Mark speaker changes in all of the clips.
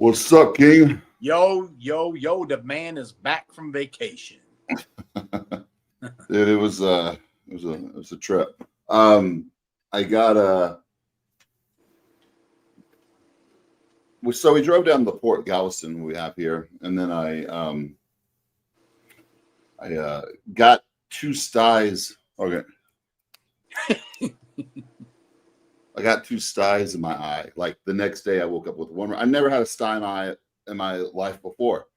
Speaker 1: What's up, King?
Speaker 2: Yo, the man is back from vacation.
Speaker 1: Dude, it was a trip. I got so we drove down to the Port Galveston we have here, and then I got two styes. Okay. I got two styes in my eye. Like the next day I woke up with one. I never had a stye in my life before.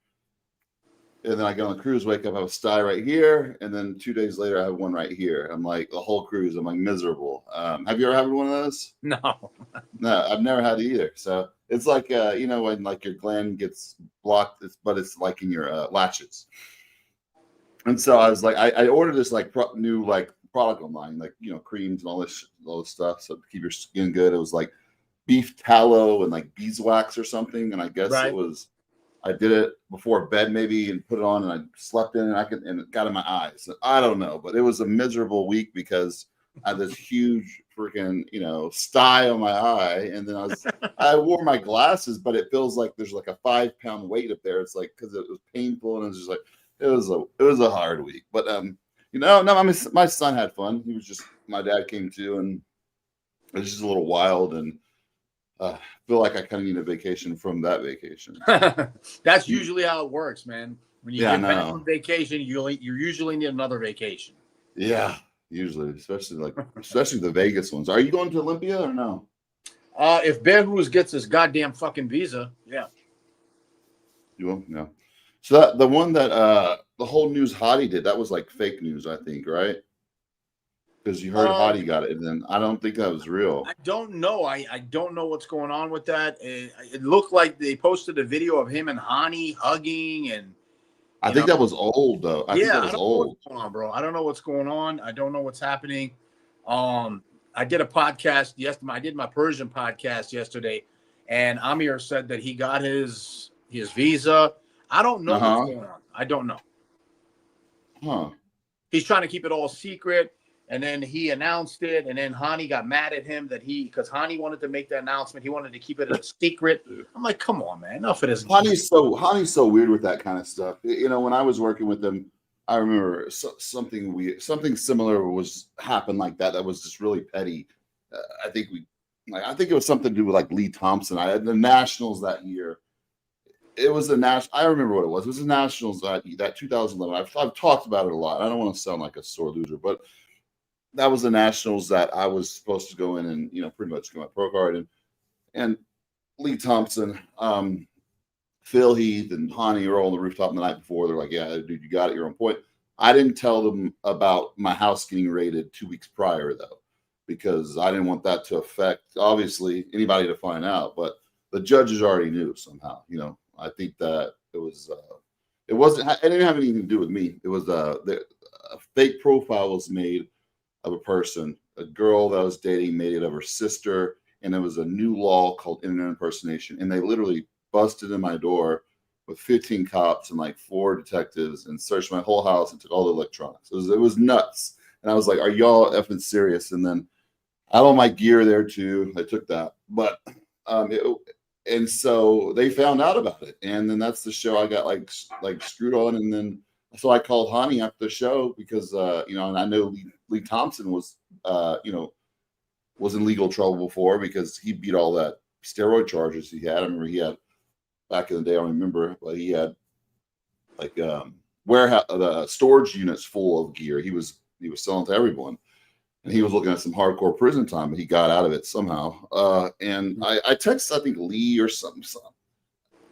Speaker 1: And then I go on the cruise, wake up, I have a sty right here, and then 2 days later I have one right here. I'm like, the whole cruise, I'm like miserable. Have you ever had one of those?
Speaker 2: No.
Speaker 1: No, I've never had it either. So it's like when like your gland gets blocked, but it's like in your latches. And so I was like, I ordered this like new like product online, like creams and all this stuff, so to keep your skin good. It was like beef tallow and like beeswax or something, and I guess
Speaker 2: Right.
Speaker 1: it was. I did it before bed maybe and put it on, and I slept in, and it got in my eyes. So I don't know, but it was a miserable week because I had this huge freaking sty on my eye, and then I wore my glasses, but it feels like there's like a 5-pound weight up there. It's like because it was painful, and it was just like it was a hard week, but no, my son had fun. He was just, my dad came too, and it was just a little wild, and I feel like I kind of need a vacation from that vacation.
Speaker 2: That's usually how it works, man. When you get back from vacation, you usually need another vacation.
Speaker 1: Yeah, usually, especially the Vegas ones. Are you going to Olympia or no?
Speaker 2: If Behruz gets his goddamn fucking visa, yeah.
Speaker 1: You will? No. So that the one that the whole news Hottie did, that was like fake news, I think, right? Because you heard Hottie got it, and then I don't think that was real.
Speaker 2: I don't know. I don't know what's going on with that. It looked like they posted a video of him and Hani hugging, and
Speaker 1: I think that was old though. I think that was old.
Speaker 2: Know what's going on, bro. I don't know what's going on. I don't know what's happening. I did a podcast yesterday. I did my Persian podcast yesterday, and Amir said that he got his visa. I don't know what's going on. I don't know.
Speaker 1: Huh.
Speaker 2: He's trying to keep it all secret, and then he announced it, and then Hani got mad at him because Hani wanted to make the announcement. He wanted to keep it a secret. I'm like, come on, man. Enough of this.
Speaker 1: Hani's so weird with that kind of stuff. When I was working with him, I remember something weird, something similar happened like that. That was just really petty. I think it was something to do with like Lee Thompson. I had the Nationals that year. It was I remember what it was. It was the Nationals that 2011. I've talked about it a lot. I don't want to sound like a sore loser, but that was the Nationals that I was supposed to go in and pretty much get my pro card and Lee Thompson, Phil Heath, and Hani were all on the rooftop the night before. They're like, "Yeah, dude, you got it. You're on point." I didn't tell them about my house getting raided 2 weeks prior though, because I didn't want that to affect obviously anybody to find out. But the judges already knew somehow. I think that it wasn't. It didn't have anything to do with me. It was a fake profile was made of a person, a girl that I was dating made it of her sister, and there was a new law called internet impersonation, and they literally busted in my door with 15 cops and like 4 detectives and searched my whole house and took all the electronics. It was nuts, and I was like, "Are y'all effing serious?" And then I had all my gear there too. They took that, but and so they found out about it, and then that's the show I got like screwed on, and then so I called Hani after the show because and I know Lee Thompson was was in legal trouble before because he beat all that steroid charges he had. I remember he had back in the day. I don't remember, but he had like warehouse storage units full of gear. He was selling to everyone. And he was looking at some hardcore prison time, but he got out of it somehow. And I texted, I think, Lee or something.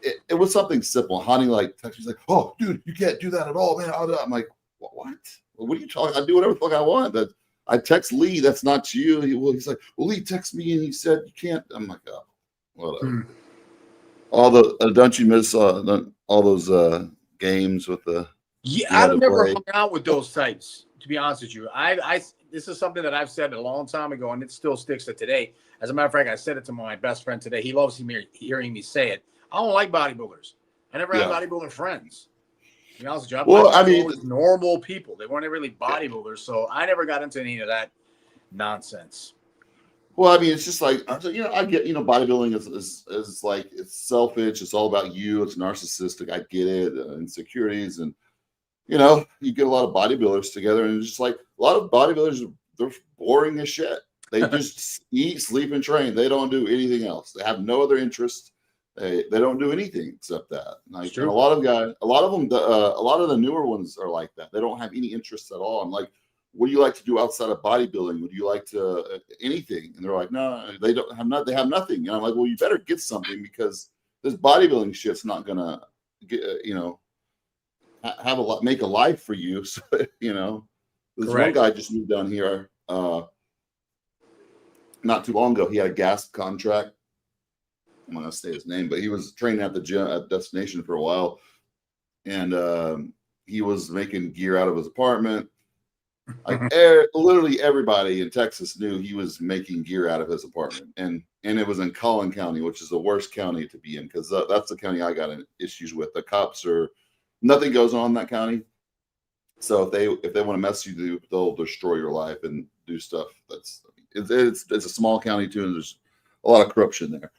Speaker 1: It was something simple. Hani texted me like, "Oh, dude, you can't do that at all, man." I'm like, "What? What are you talking? I do whatever the fuck I want." But I text Lee, "That's not you." He's like, "Well, Lee texted me and he said you can't." I'm like, "Oh, whatever." All the don't you miss all those games with the?
Speaker 2: Yeah, I've never hung out with those types. To be honest with you, this is something that I've said a long time ago, and it still sticks to today. As a matter of fact, I said it to my best friend today. He loves hearing me say it. I don't like bodybuilders. I never had bodybuilder friends. To be honest with you, I mean, normal people. They weren't really bodybuilders, so I never got into any of that nonsense.
Speaker 1: Well, I mean, it's just like, you know, I get, you know, bodybuilding is like, it's selfish. It's all about you. It's narcissistic. I get it. Insecurities. And, you know, you get a lot of bodybuilders together and it's just like a lot of bodybuilders, they're boring as shit. They just eat, sleep, and train. They don't do anything else. They have no other interest. They don't do anything except that. Like, and a lot of guys, a lot of them, a lot of the newer ones are like that. They don't have any interests at all. I'm like, what do you like to do outside of bodybuilding? Would you like to anything? And they're like, no, they don't have not. They have nothing. And I'm like, well, you better get something because this bodybuilding shit's not gonna get, you know, have a lot, make a life for you. So, you know, this one guy just moved down here not too long ago. He had a gas contract. I'm not gonna say his name, but he was training at the gym at Destination for a while, and he was making gear out of his apartment. Like literally everybody in Texas knew he was making gear out of his apartment, and it was in Collin County, which is the worst county to be in because that's the county I got in issues with. The cops are nothing goes on in that county, so if they want to mess you, they'll destroy your life and do stuff. It's a small county too, and there's a lot of corruption there.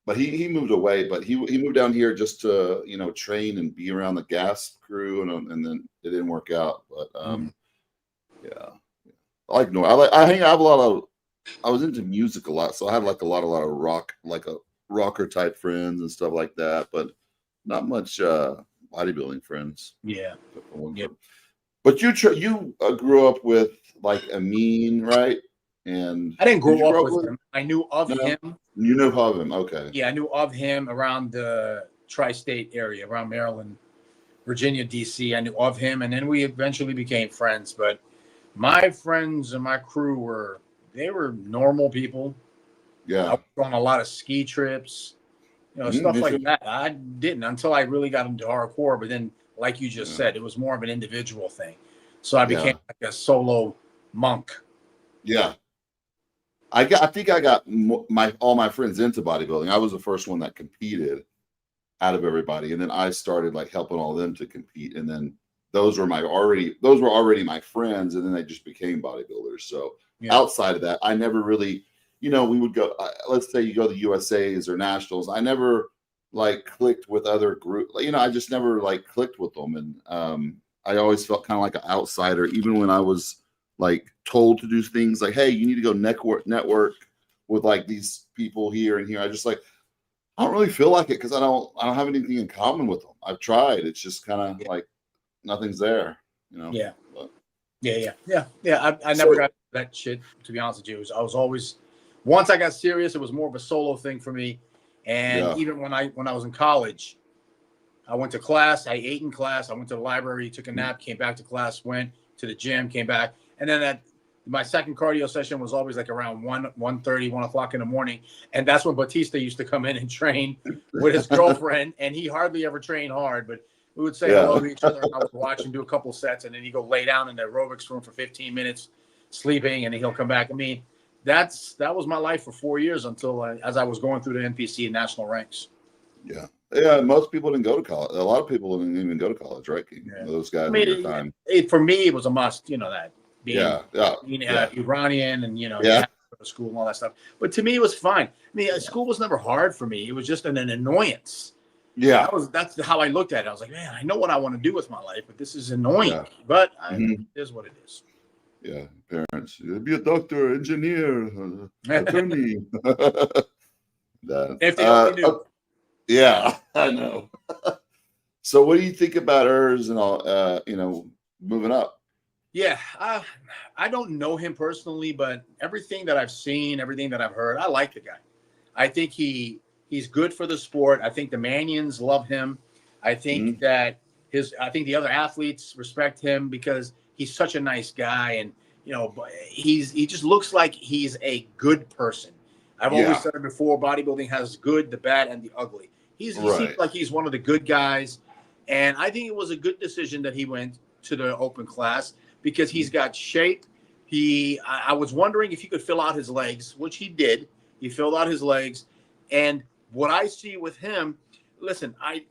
Speaker 1: But he moved away, but he moved down here just to, you know, train and be around the gas crew, and then it didn't work out. But yeah, I was into music a lot, so I had like a lot of rock, like a rocker type friends and stuff like that, but not much bodybuilding friends.
Speaker 2: Yeah.
Speaker 1: But you grew up with like Amin, right? And
Speaker 2: I didn't grow up with him. I knew of him.
Speaker 1: You knew of him, okay?
Speaker 2: Yeah, I knew of him around the tri-state area, around Maryland, Virginia, DC. I knew of him, and then we eventually became friends. But my friends and my crew were normal people.
Speaker 1: Yeah,
Speaker 2: I was on a lot of ski trips, you know, stuff like that. I didn't until I really got into hardcore. But then, like you just said, it was more of an individual thing. So I became like a solo monk.
Speaker 1: Yeah. I think I got all my friends into bodybuilding. I was the first one that competed out of everybody, and then I started like helping all of them to compete. And then those were already my friends, and then they just became bodybuilders. So outside of that, I never really, you know, we would go. Let's say you go to USA's or nationals. I never like clicked with other group. You know, I just never like clicked with them, and I always felt kind of like an outsider, even when I was like told to do things like, hey, you need to go network with like these people here and here. I just like, I don't really feel like it because I don't have anything in common with them. I've tried. It's just kind of like nothing's there, you know?
Speaker 2: Yeah. But, yeah. I never got that shit, to be honest with you. I was always, once I got serious, it was more of a solo thing for me. And even when I was in college, I went to class, I ate in class, I went to the library, took a nap, came back to class, went to the gym, came back. And then my second cardio session was always like around 1:30, 1 o'clock in the morning. And that's when Batista used to come in and train with his girlfriend. And he hardly ever trained hard, but we would say hello to each other. And I would watch him do a couple sets, and then he'd go lay down in the aerobics room for 15 minutes sleeping, and then he'll come back. I mean, that was my life for 4 years until as I was going through the NPC and national ranks.
Speaker 1: Yeah. Yeah, most people didn't go to college. A lot of people didn't even go to college, right? Those guys at the time.
Speaker 2: For me, it was a must, you know, that. Being Iranian and, you know, to school and all that stuff. But to me, it was fine. I mean, school was never hard for me. It was just an annoyance.
Speaker 1: Yeah.
Speaker 2: That's how I looked at it. I was like, man, I know what I want to do with my life, but this is annoying. But it is what it is.
Speaker 1: Yeah. Parents, be a doctor, engineer, attorney.
Speaker 2: If they only knew.
Speaker 1: Yeah, I know. So what do you think about hers and all, you know, moving up?
Speaker 2: Yeah, I don't know him personally, but everything that I've seen, everything that I've heard, I like the guy. I think he's good for the sport. I think the Manions love him. I think that I think the other athletes respect him because he's such a nice guy, and you know, he just looks like he's a good person. I've always said it before: bodybuilding has good, the bad, and the ugly. He seems like he's one of the good guys, and I think it was a good decision that he went to the open class. Because he's got shape. I was wondering if he could fill out his legs, which he did. He filled out his legs. And what I see with him, listen, I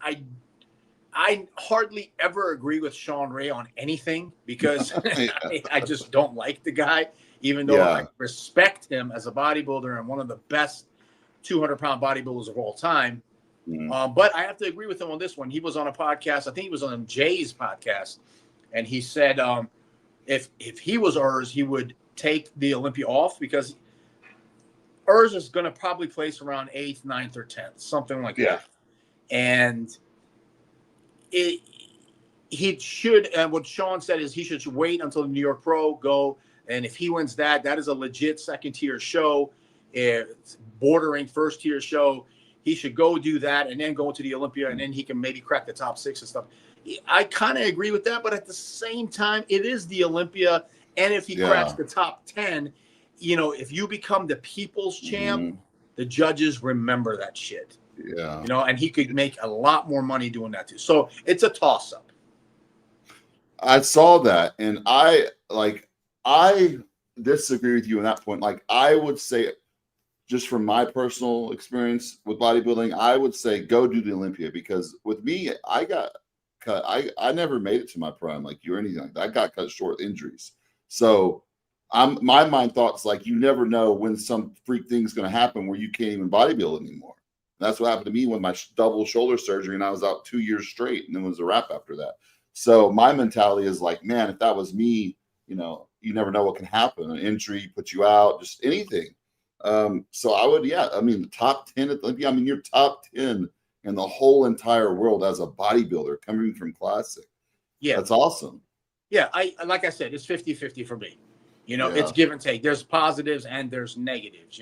Speaker 2: hardly ever agree with Sean Ray on anything because I just don't like the guy. even though I respect him as a bodybuilder and one of the best 200-pound bodybuilders of all time. But I have to agree with him on this one. He was on a podcast. I think he was on Jay's podcast. And he said if he was Urs, he would take the Olympia off because Urs is going to probably place around 8th, 9th, or 10th, something like that. And he should, and what Sean said is he should wait until the New York Pro go. And if he wins that is a legit second-tier show. It's bordering first-tier show. He should go do that and then go into the Olympia, and then he can maybe crack the top 6 and stuff. I kind of agree with that, but at the same time, it is the Olympia. And if he cracks the top 10, if you become the people's champ, the judges remember that shit.
Speaker 1: Yeah.
Speaker 2: And he could make a lot more money doing that too. So it's a toss-up.
Speaker 1: I saw that, and I disagree with you on that point. Like, I would say, just from my personal experience with bodybuilding, I would say go do the Olympia, because with me, I got cut. I never made it to my prime like you or anything like that. I got cut short with injuries. So my mind thoughts like, you never know when some freak thing's going to happen where you can't even bodybuild anymore. That's what happened to me when my double shoulder surgery, and I was out 2 years straight, and then it was a wrap after that. So my mentality is like, man, if that was me, you never know what can happen. An injury, put you out, just anything. So I would, the top 10 at the Olympia. You're top 10 in the whole entire world as a bodybuilder coming from classic. Yeah. That's awesome.
Speaker 2: Yeah. Like I said, it's 50-50 for me. It's give and take. There's positives and there's negatives.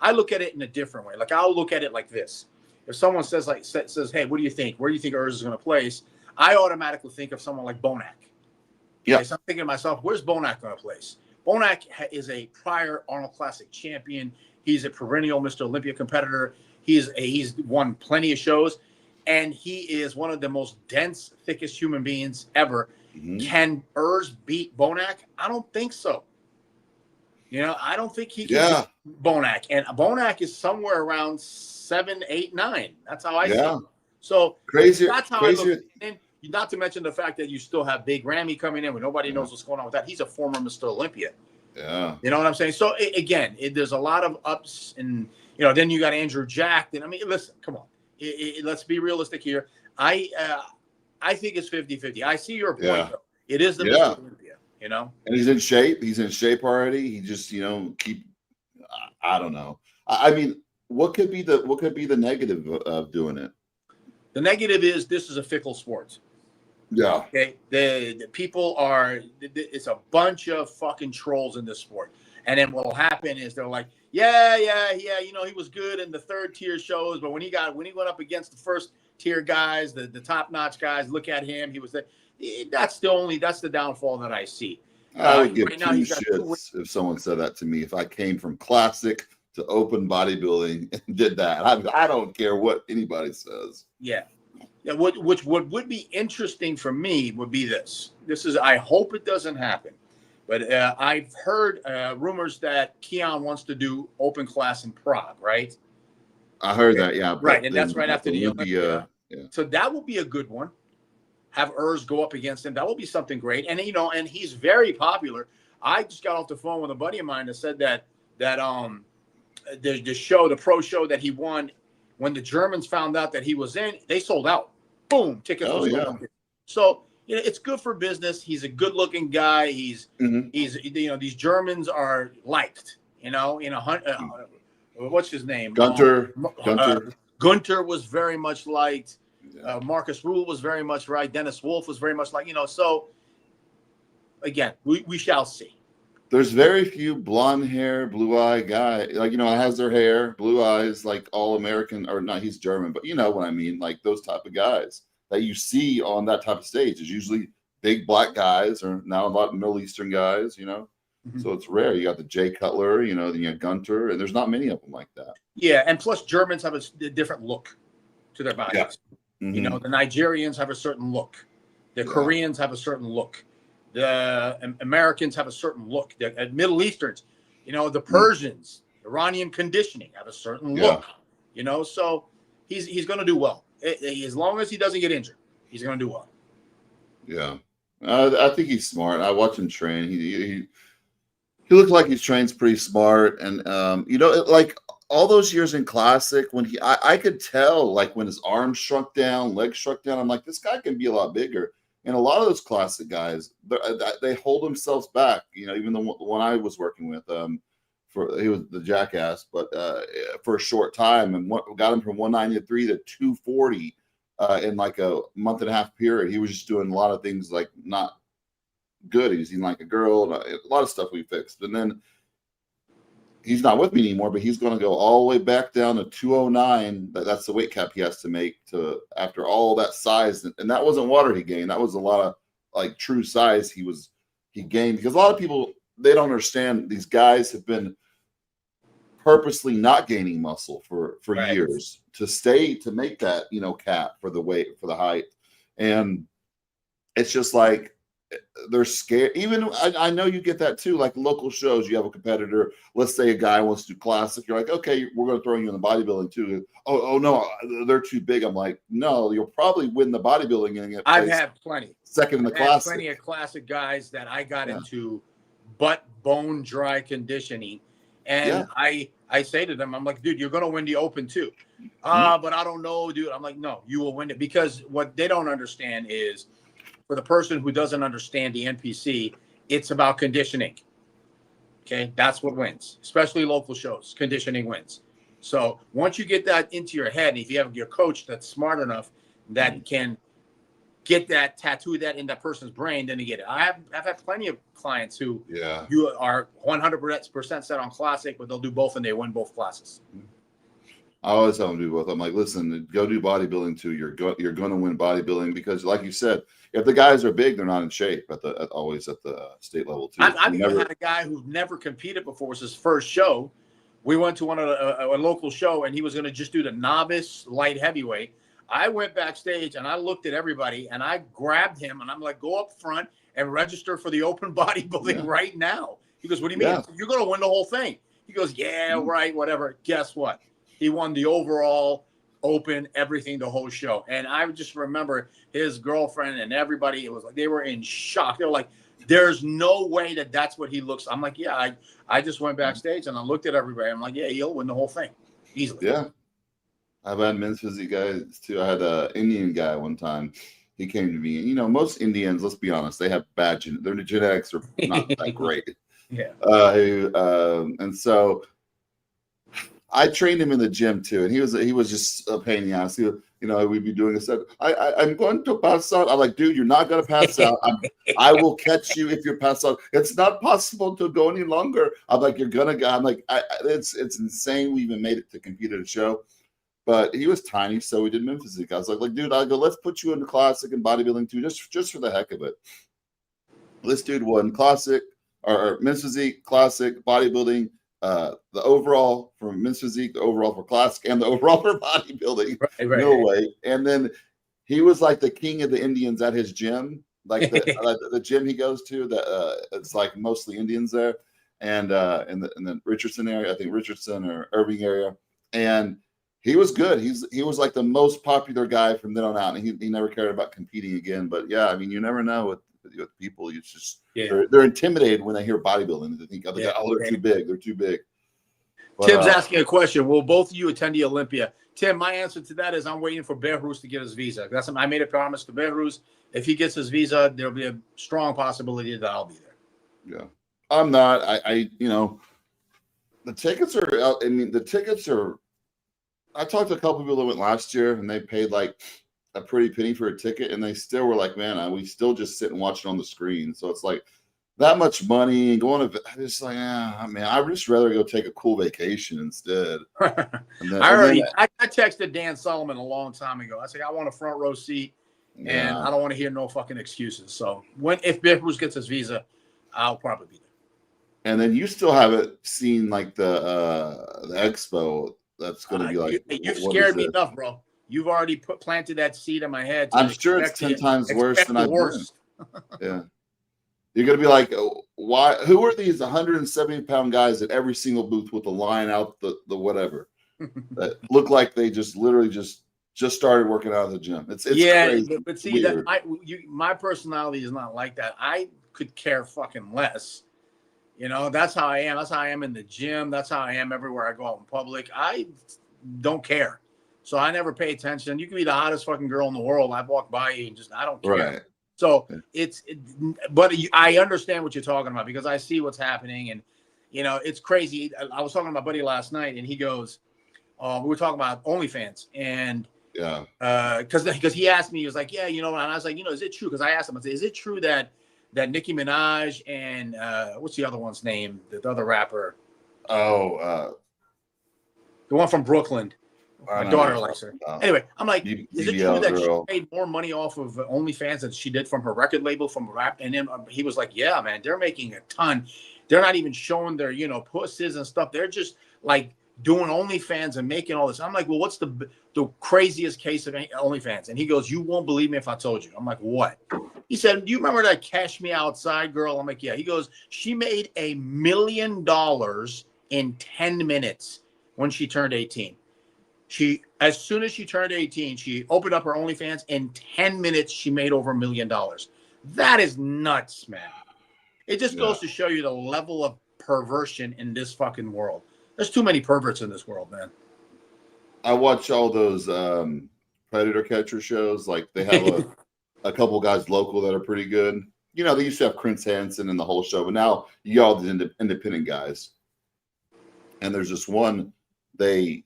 Speaker 2: I look at it in a different way. Like, I'll look at it like this. If someone says, hey, what do you think? Where do you think Urs is going to place? I automatically think of someone like Bonac. Yeah. Okay, so I'm thinking to myself, where's Bonac going to place? Bonac is a prior Arnold Classic champion. He's a perennial Mr. Olympia competitor. He's won plenty of shows, and he is one of the most dense, thickest human beings ever. Can Urs beat Bonac? I don't think so. I don't think he can beat Bonac. And Bonac is somewhere around 7, 8, 9. That's how I see it. So
Speaker 1: crazy.
Speaker 2: That's how I look at it. And not to mention the fact that you still have Big Ramy coming in where nobody knows what's going on with that. He's a former Mr. Olympia.
Speaker 1: Yeah.
Speaker 2: You know what I'm saying? So there's a lot of ups, and then you got Andrew Jack. And listen, come on. Let's be realistic here. I think it's 50-50. I see your point though. It is the Mr. Olympia,
Speaker 1: And he's in shape. He's in shape already. He just, I don't know. What could be the negative of doing it?
Speaker 2: The negative is this is a fickle sport.
Speaker 1: Yeah.
Speaker 2: Okay. The people it's a bunch of fucking trolls in this sport. And then what'll happen is they're like, yeah, he was good in the 3rd-tier shows, but when he went up against the 1st-tier guys, the top-notch guys, look at him. That's the downfall that I see.
Speaker 1: I would give two shits if someone said that to me. If I came from classic to open bodybuilding and did that, I don't care what anybody says.
Speaker 2: Yeah. What would be interesting for me would be this. I hope it doesn't happen, but I've heard rumors that Keon wants to do open class in Prague, right?
Speaker 1: I heard that, yeah.
Speaker 2: Right, and that's right after the Olympia. So that will be a good one. Have Urs go up against him. That will be something great. And and he's very popular. I just got off the phone with a buddy of mine that said that the pro show that he won, when the Germans found out that he was in, they sold out. Boom, tickets. So it's good for business. He's a good-looking guy. He's these Germans are liked. What's his name?
Speaker 1: Gunter.
Speaker 2: Gunter was very much liked. Marcus Rule was very much right. Dennis Wolf was very much like, So again, we shall see.
Speaker 1: There's very few blonde hair, blue eye guy, has their hair, blue eyes, like all American, or not, he's German, but you know what I mean? Like those type of guys that you see on that type of stage is usually big black guys, or now a lot of Middle Eastern guys, So it's rare. You got the Jay Cutler, then you got Gunter, and there's not many of them like that.
Speaker 2: Yeah, and plus Germans have a different look to their bodies. Yeah. The Nigerians have a certain look. The Koreans have a certain look. The Americans have a certain look. The Middle Easterns, the Persians, Iranian conditioning have a certain look. So he's going to do well. As long as he doesn't get injured, he's going to do well.
Speaker 1: Yeah. I think he's smart. I watch him train. he looked like he trains pretty smart, and you know, like all those years in classic when I could tell like when his arms shrunk down, legs shrunk down. I'm like, this guy can be a lot bigger. And a lot of those classic guys, they hold themselves back. You know, even the one I was working with, he was the jackass, but for a short time, and got him from 193 to 240 in like a month and a half period. He was just doing a lot of things like not good. He was eating like a girl, and a lot of stuff we fixed. And then he's not with me anymore, but he's going to go all the way back down to 209. That's the weight cap he has to make to after all that size. And that wasn't water he gained. That was a lot of like true size he gained, because a lot of people, they don't understand these guys have been purposely not gaining muscle for
Speaker 2: Right.
Speaker 1: years to make that, you know, cap for the weight, for the height. And it's just like, they're scared. Even I know you get that too. Like local shows, you have a competitor. Let's say a guy wants to do classic. You're like, okay, we're going to throw you in the bodybuilding too. Oh no, they're too big. I'm like, no, you'll probably win the bodybuilding and get
Speaker 2: I've had plenty.
Speaker 1: second in the classic.
Speaker 2: Plenty of classic guys that I got into butt bone dry conditioning, and I say to them, I'm like, dude, you're going to win the Open too. But I don't know, dude. I'm like, no, you will win it, because what they don't understand is, for the person who doesn't understand the NPC, it's about conditioning. Okay, that's what wins, especially local shows. Conditioning wins. So once you get that into your head, if you have your coach that's smart enough that can get that, tattoo that in that person's brain, then you get it. I've had plenty of clients who you are 100% set on classic, but they'll do both and they win both classes.
Speaker 1: I always tell them to do both. I'm like, listen, go do bodybuilding too. You're going to win bodybuilding, because, like you said, if the guys are big, they're not in shape always at the state level too.
Speaker 2: I've even had a guy who's never competed before. It was his first show. We went to a local show, and he was going to just do the novice light heavyweight. I went backstage and I looked at everybody and I grabbed him and I'm like, go up front and register for the Open Bodybuilding right now. He goes, what do you mean? You're going to win the whole thing. He goes, yeah, right, whatever. Guess what? He won the overall Open, everything, the whole show. And I just remember his girlfriend and everybody, it was like they were in shock. They were like, there's no way that's what he looks. I'm like, yeah, I just went backstage and I looked at everybody. I'm like, yeah, he'll win the whole thing easily.
Speaker 1: Yeah. I've had men's physique guys too. I had an Indian guy one time. He came to me, and you know, most Indians, let's be honest, they have bad their genetics are not that great. And so I trained him in the gym too, and he was just a pain in the ass. You know, we'd be doing a set. I'm going to pass out. I'm like, dude, you're not going to pass out. I will catch you if you pass out. It's not possible to go any longer. I'm like, you're gonna go. I'm like, it's insane. We even made it to compete at a show, but he was tiny, so we did men's physique. I was like, dude, I go, let's put you in the classic and bodybuilding too, just for the heck of it. This dude won classic or men's physique, classic, bodybuilding. The overall for men's physique, the overall for classic, and the overall for bodybuilding. No way. And then he was like the king of the Indians at his gym, like the gym he goes to. That it's like mostly Indians there, and in the Richardson area, I think Richardson or Irving area, and he was good. He was like the most popular guy from then on out, and he never cared about competing again. But yeah, I mean, you never know with people. It's just they're intimidated when they hear bodybuilding. They think, oh, they're too big. They're too big. But,
Speaker 2: Tim's asking a question. Will both of you attend the Olympia? Tim, my answer to that is I'm waiting for Behrus to get his visa. I made a promise to Behrus. If he gets his visa, there'll be a strong possibility that I'll be there.
Speaker 1: Yeah, I'm not. I you know, the tickets are out. I mean, the tickets are. I talked to a couple people that went last year, and they paid like a pretty penny for a ticket, and they still were like, man, we still just sit and watch it on the screen. So it's like that much money and going to, I just like, man, I'd just rather go take a cool vacation instead.
Speaker 2: I texted Dan Solomon a long time ago. I said, I want a front row seat, and I don't want to hear no fucking excuses. So if Behrus gets his visa, I'll probably be there.
Speaker 1: And then you still haven't seen like the expo. That's going to be like,
Speaker 2: you've scared me enough, bro. You've already planted that seed in my head.
Speaker 1: I'm sure it's 10 times worse than I've been. Yeah. You're going to be like, why? Who are these 170-pound guys at every single booth with the line out the whatever that look like they just literally just started working out of the gym? It's crazy.
Speaker 2: But see, my personality is not like that. I could care fucking less You know, that's how I am. That's how I am in the gym. That's how I am everywhere I go out in public. I don't care. So I never pay attention. You can be the hottest fucking girl in the world. I walk by you and just, I don't care.
Speaker 1: Right.
Speaker 2: So but I understand what you're talking about because I see what's happening. And, you know, it's crazy. I was talking to my buddy last night and he goes, we were talking about OnlyFans and,
Speaker 1: yeah,
Speaker 2: because he asked me, he was like, yeah, you know, and I was like, you know, is it true? Because I asked him, I said, is it true that Nicki Minaj and what's the other one's name? The other rapper.
Speaker 1: Oh,
Speaker 2: the one from Brooklyn. My daughter likes her. Anyway, I'm like, is it true that she made more money off of OnlyFans than she did from her record label, from rap? And then he was like, yeah, man, they're making a ton. They're not even showing their, you know, pussies and stuff. They're just like doing OnlyFans and making all this. I'm like, well, what's the craziest case of OnlyFans? And he goes, you won't believe me if I told you. I'm like, what? He said, do you remember that Cash Me Outside girl? I'm like, yeah. He goes, she made $1 million in 10 minutes when she turned 18. As soon as she turned 18, she opened up her OnlyFans. In 10 minutes, she made over $1 million. That is nuts, man. It just goes to show you the level of perversion in this fucking world. There's too many perverts in this world, man.
Speaker 1: I watch all those predator catcher shows. Like they have a couple guys local that are pretty good. You know, they used to have Chris Hansen in the whole show, but now you got all these independent guys. And there's this one, they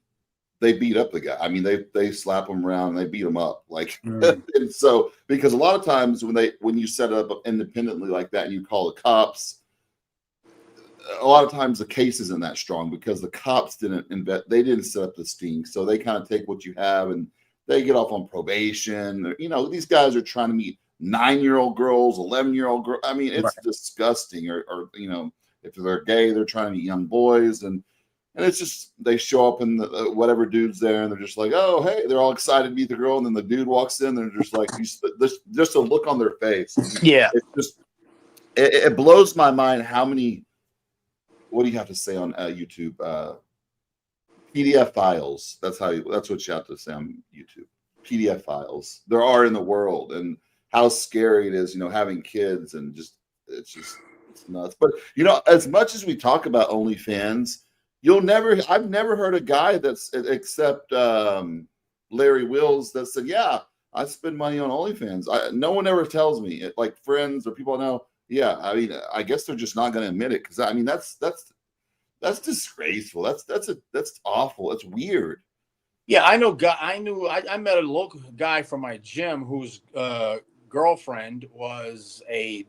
Speaker 1: beat up the guy. I mean, they slap him around and they beat him up. Like, and so because a lot of times when you set it up independently like that and you call the cops, a lot of times the case isn't that strong because the cops they didn't set up the sting. So they kind of take what you have and they get off on probation. You know, these guys are trying to meet 9-year-old girls, 11-year-old girls. I mean, it's disgusting. Or, you know, if they're gay, they're trying to meet young boys. And it's just, they show up and whatever dude's there and they're just like, oh, hey, they're all excited to meet the girl. And then the dude walks in, they're just like, just a look on their face.
Speaker 2: Yeah.
Speaker 1: It's just, it blows my mind how many, what do you have to say on YouTube? PDF files. That's what you have to say on YouTube. PDF files. There are in the world, and how scary it is, you know, having kids and it's nuts. But you know, as much as we talk about OnlyFans, I've never heard a guy that's except Larry Wills that said, yeah, I spend money on OnlyFans. No one ever tells me, like friends or people I know. Yeah, I mean, I guess they're just not going to admit it because I mean that's disgraceful. That's awful. That's weird.
Speaker 2: Yeah, I know. I met a local guy from my gym whose girlfriend was a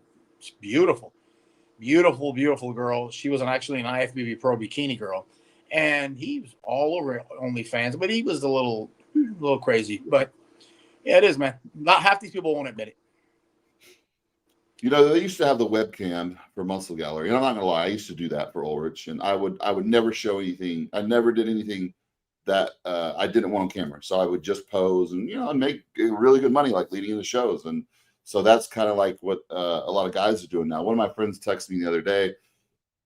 Speaker 2: beautiful girl. She was actually an IFBB pro bikini girl, and he was all over OnlyFans. But he was a little crazy. But yeah, it is, man. Not half these people won't admit it.
Speaker 1: You know, they used to have the webcam for Muscle Gallery, and I'm not gonna lie, I used to do that for Ulrich, and I would never show anything. I never did anything that I didn't want on camera. So I would just pose and, you know, and make really good money, like leading in the shows. And so that's kind of like what a lot of guys are doing now. One of my friends texted me the other day,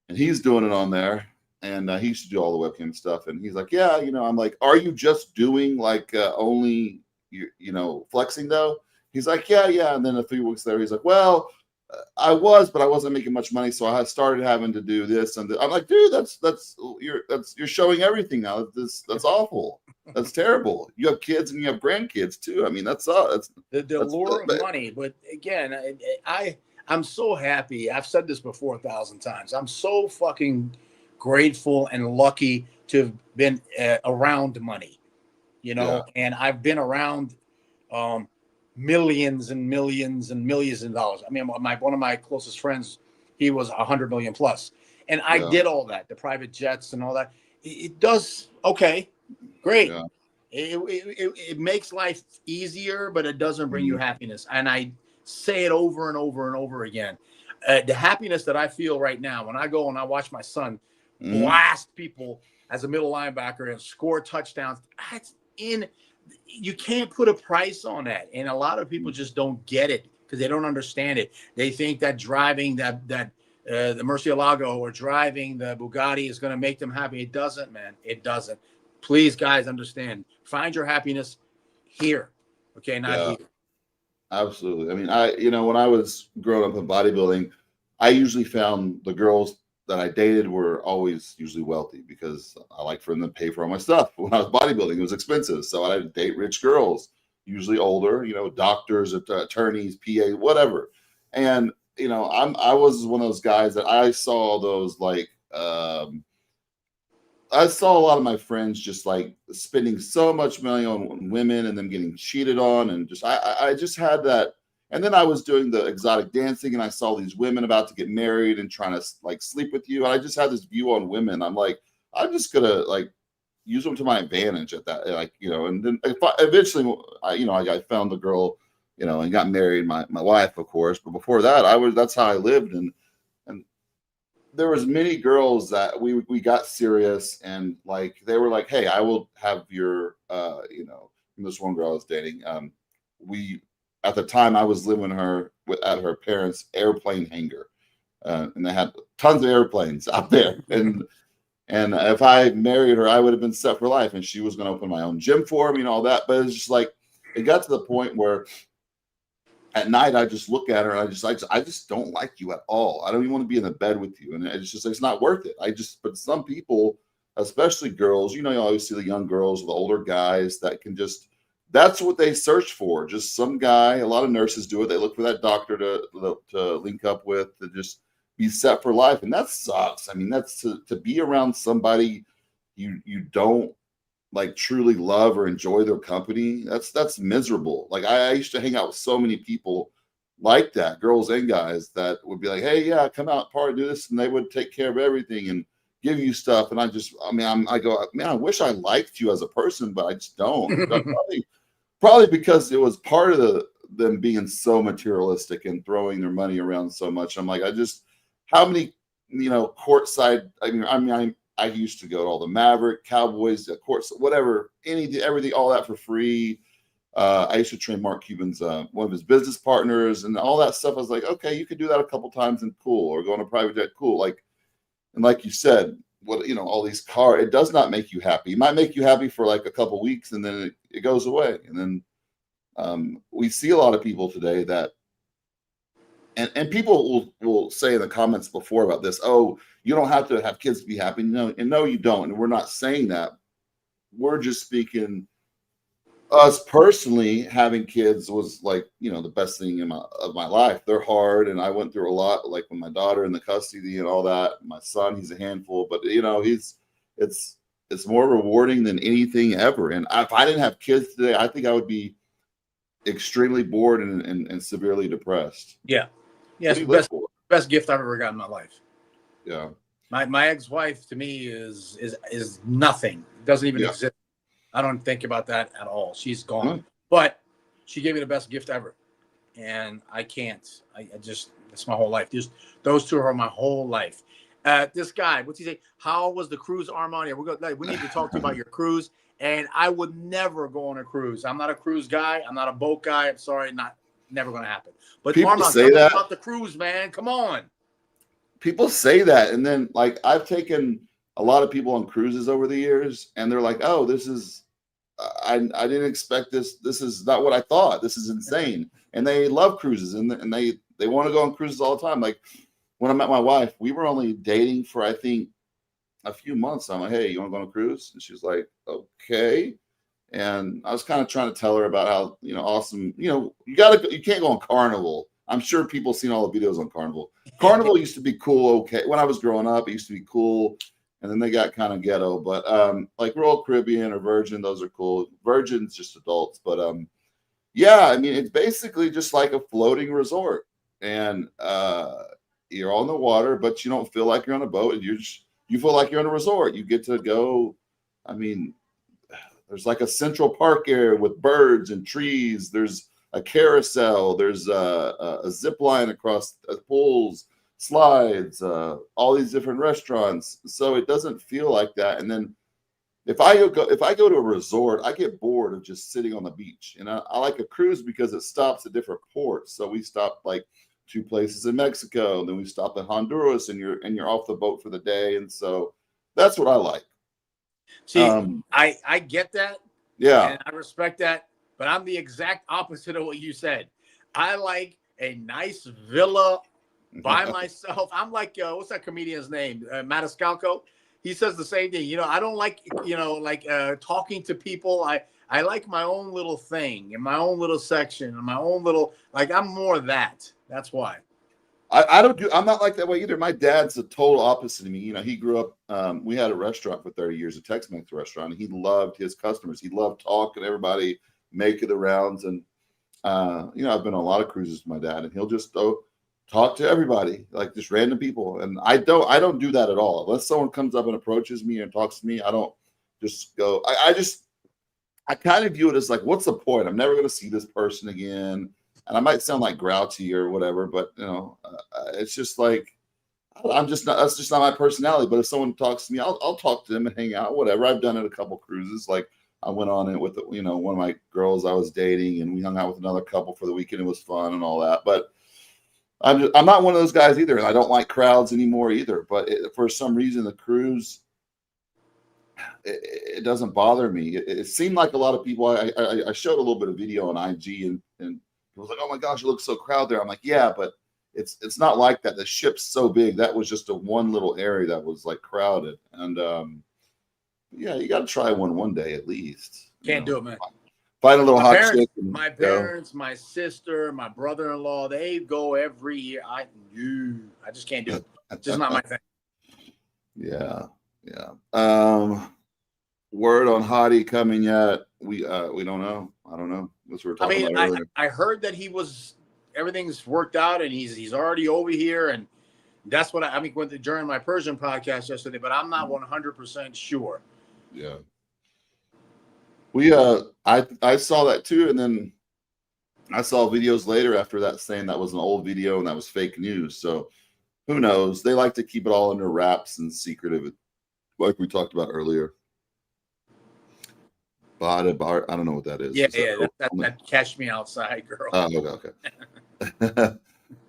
Speaker 1: and he's doing it on there, and he used to do all the webcam stuff. And he's like, yeah, you know, I'm like, are you just doing like only you know flexing though? He's like, yeah. And then a few weeks later, he's like, well, I was, but I wasn't making much money, so I started having to do this and I'm like, dude, you're showing everything now. That's awful. That's terrible. You have kids and you have grandkids too. I mean, that's
Speaker 2: the lure of money. But again, I'm so happy. I've said this before 1,000 times. I'm so fucking grateful and lucky to have been around money, you know, and I've been around millions and millions and millions of dollars. I mean, one of my closest friends, he was 100 million plus, and I did all that, the private jets and all that. It does okay, great. Yeah. It makes life easier, but it doesn't bring you happiness. And I say it over and over and over again. The happiness that I feel right now when I go and I watch my son blast people as a middle linebacker and score touchdowns, you can't put a price on that. And a lot of people just don't get it because they don't understand it. They think that driving the Murcielago or driving the Bugatti is going to make them happy. It doesn't, man. It doesn't. Please, guys, understand. Find your happiness here. Okay, not here.
Speaker 1: Absolutely. I mean, when I was growing up in bodybuilding, I usually found the girls that I dated were always usually wealthy because I like for them to pay for all my stuff. When I was bodybuilding, it was expensive. So I had to date rich girls, usually older, doctors, attorneys, PA, whatever. And, I was one of those guys that I saw those I saw a lot of my friends just like spending so much money on women and them getting cheated on. And I just had that. And then I was doing the exotic dancing and I saw these women about to get married and trying to like sleep with you. And I just had this view on women. I'm like, I'm just going to like use them to my advantage at that. And then eventually I found the girl, and got married, my wife, of course. But before that, that's how I lived. And there was many girls that we got serious and like they were like, hey, I will have your this one girl I was dating. We at the time I was living with her at her parents' airplane hangar, and they had tons of airplanes out there. And if I married her, I would have been set for life. And she was going to open my own gym for me and all that. But it's just like it got to the point where at night I just look at her and I just don't like you at all. I don't even want to be in the bed with you. And it's not worth it. But some people, especially girls, you always see the young girls, the older guys that can that's what they search for. Just some guy. A lot of nurses do it. They look for that doctor to link up with, to just be set for life. And that sucks. I mean, that's to be around somebody you don't like truly love or enjoy their company. That's miserable. Like I used to hang out with so many people like that, girls and guys that would be like, hey, yeah, come out, party, do this. And they would take care of everything and give you stuff. And I go, man, I wish I liked you as a person, but I just don't. Probably because it was part of them being so materialistic and throwing their money around so much. I'm like, how many, courtside, I used to go to all the Maverick, Cowboys, courts, whatever, everything, all that for free. I used to train Mark Cuban's, one of his business partners and all that stuff. I was like, okay, you could do that a couple times and cool, or go on a private jet, cool. And like you said, all these cars, it does not make you happy. It might make you happy for like a couple weeks and then it goes away. And then we see a lot of people today that, and people will say in the comments before about this, oh, you don't have to have kids to be happy. No, you don't. And we're not saying that. We're just speaking, us personally, having kids was like, the best thing of my life. They're hard. And I went through a lot, like with my daughter in the custody and all that. My son, he's a handful, but it's more rewarding than anything ever. And if I didn't have kids today, I think I would be extremely bored and severely depressed.
Speaker 2: Yeah. Yeah. It's the best gift I've ever gotten in my life.
Speaker 1: Yeah.
Speaker 2: My ex-wife to me is nothing. Doesn't even exist. I don't think about that at all. She's gone. Mm-hmm. But she gave me the best gift ever. And I can't. It's my whole life. Those two are my whole life. This guy, what's he say? How was the cruise, Armon? Yeah, we need to talk to you about your cruise. And I would never go on a cruise. I'm not a cruise guy. I'm not a boat guy. I'm sorry, never going to happen. But
Speaker 1: people
Speaker 2: Armon,
Speaker 1: say that
Speaker 2: about the cruise, man. Come on.
Speaker 1: People say that, and then like I've taken a lot of people on cruises over the years, and they're like, "Oh, this is I didn't expect this. This is not what I thought. This is insane." And they love cruises, and they want to go on cruises all the time. Like when I met my wife, we were only dating for I think a few months. I'm like, hey, you want to go on a cruise? And she's like, okay. And I was kind of trying to tell her about how, awesome, you can't go on Carnival. I'm sure people seen all the videos on Carnival. Carnival used to be cool. Okay. When I was growing up, it used to be cool. And then they got kind of ghetto, but like Royal Caribbean or Virgin, those are cool. Virgin's just adults. But yeah, it's basically just like a floating resort. And you're on the water, but you don't feel like you're on a boat. You feel like you're on a resort. You get to go. There's like a Central Park area with birds and trees. There's a carousel. There's a zip line across pools, slides, all these different restaurants. So it doesn't feel like that. And then if I go to a resort, I get bored of just sitting on the beach. And I like a cruise because it stops at different ports. So we stopped like 2 places in Mexico, and then we stop at Honduras, and you're off the boat for the day. And so that's what I like.
Speaker 2: See, I get that.
Speaker 1: Yeah.
Speaker 2: And I respect that, but I'm the exact opposite of what you said. I like a nice villa by myself. I'm like, what's that comedian's name? Maniscalco. He says the same thing. I don't like, talking to people. I like my own little thing in my own little section and my own little, like, I'm more that. That's why.
Speaker 1: I'm not like that way either. My dad's the total opposite of me. He grew up, we had a restaurant for 30 years, a Tex-Mex restaurant, and he loved his customers. He loved talking to everybody, making the rounds. And, I've been on a lot of cruises with my dad, and he'll just talk to everybody, like just random people. And I don't do that at all. Unless someone comes up and approaches me and talks to me, I don't just go. I kind of view it as like, what's the point? I'm never going to see this person again. And I might sound like grouchy or whatever, but it's just like, that's just not my personality. But if someone talks to me, I'll talk to them and hang out, whatever. I've done it a couple cruises. Like I went on it with, one of my girls I was dating, and we hung out with another couple for the weekend. It was fun and all that. But I'm not one of those guys either. And I don't like crowds anymore either. But for some reason, the cruise, it doesn't bother me. It seemed like a lot of people, I showed a little bit of video on IG, and it was like, oh my gosh, it looks so crowded there. I'm like, yeah, but it's not like that. The ship's so big. That was just one little area that was like crowded. And yeah, you got to try one day at least.
Speaker 2: Can't do it, man.
Speaker 1: Find a little hot chick.
Speaker 2: My parents, my sister, my brother-in-law, they go every year. I just can't do it. It's just not my thing. Yeah.
Speaker 1: Word on Hottie coming yet? We don't know. I don't know. That's what we're talking about earlier.
Speaker 2: I heard that everything's worked out and he's already over here, and that's what I went during my Persian podcast yesterday, but I'm not 100% sure.
Speaker 1: Yeah. I saw that too, and then I saw videos later after that saying that was an old video and that was fake news. So who knows? They like to keep it all under wraps and secretive, like we talked about earlier. I don't know what that is.
Speaker 2: Yeah, that Catch Me Outside, girl.
Speaker 1: Oh, okay.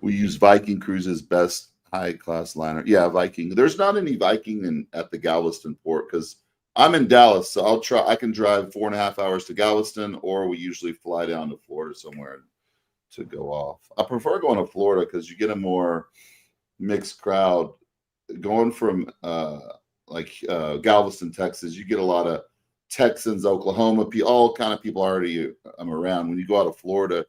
Speaker 1: We use Viking Cruises best high class liner. Yeah, Viking. There's not any Viking at the Galveston port because I'm in Dallas, so I can drive 4.5 hours to Galveston, or we usually fly down to Florida somewhere to go off. I prefer going to Florida because you get a more mixed crowd. Going from Galveston, Texas, you get a lot of Texans, Oklahoma, all kind of people already around. When you go out of Florida,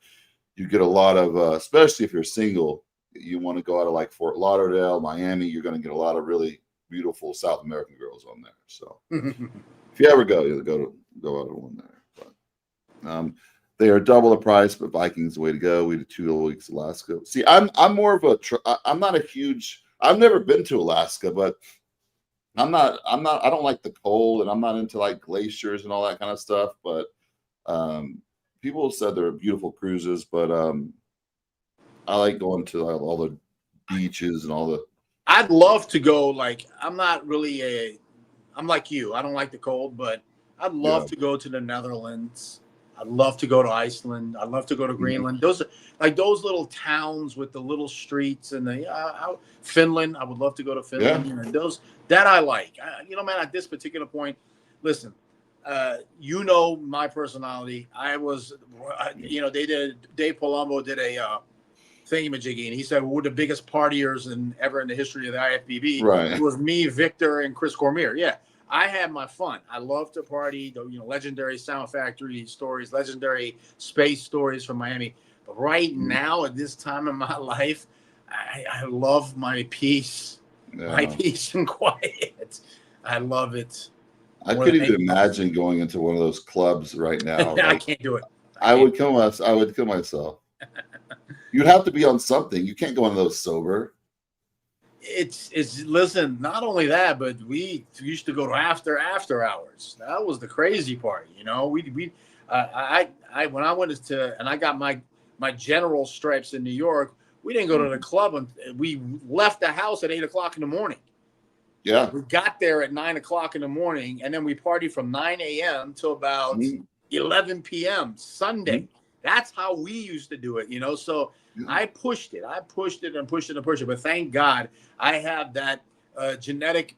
Speaker 1: you get a lot of, especially if you're single, you want to go out of like Fort Lauderdale, Miami, you're going to get a lot of really beautiful South American girls on there. So if you ever go, you'll go out of one there. But they are double the price, but Viking's the way to go. We did 2 weeks Alaska. See, I'm more of I'm not a huge, I've never been to Alaska, but I don't like the cold, and I'm not into like glaciers and all that kind of stuff. But people have said they're beautiful cruises, but I like going to all the beaches and all the.
Speaker 2: I'd love to go. Like, I'm not really I'm like you. I don't like the cold, but I'd love to go to the Netherlands. I'd love to go to Iceland. I'd love to go to Greenland. Those are like those little towns with the little streets, and Finland. I would love to go to Finland.
Speaker 1: Yeah.
Speaker 2: And those that I like. Man, at this particular point, listen, my personality. I was, they did. Dave Palumbo did a thingamajiggy, and he said we're the biggest partiers ever in the history of the IFBB.
Speaker 1: Right.
Speaker 2: It was me, Victor, and Chris Cormier. Yeah. I had my fun. I love to party, legendary Sound Factory stories, legendary space stories from Miami. But right now, at this time in my life, I love my peace, my peace and quiet. I love it.
Speaker 1: I couldn't even imagine going into one of those clubs right now.
Speaker 2: I can't do it.
Speaker 1: I would kill myself. You'd have to be on something. You can't go into those sober.
Speaker 2: It's listen, not only that, but we used to go to after hours. That was the crazy part, I when I went to and I got my general stripes in New York, we didn't go to the club, and we left the house at 8:00 in the morning.
Speaker 1: Yeah,
Speaker 2: we got there at 9:00 in the morning, and then we partied from 9 a.m. till about 11 p.m. Sunday. That's how we used to do it, So I pushed it. But thank God I have that genetic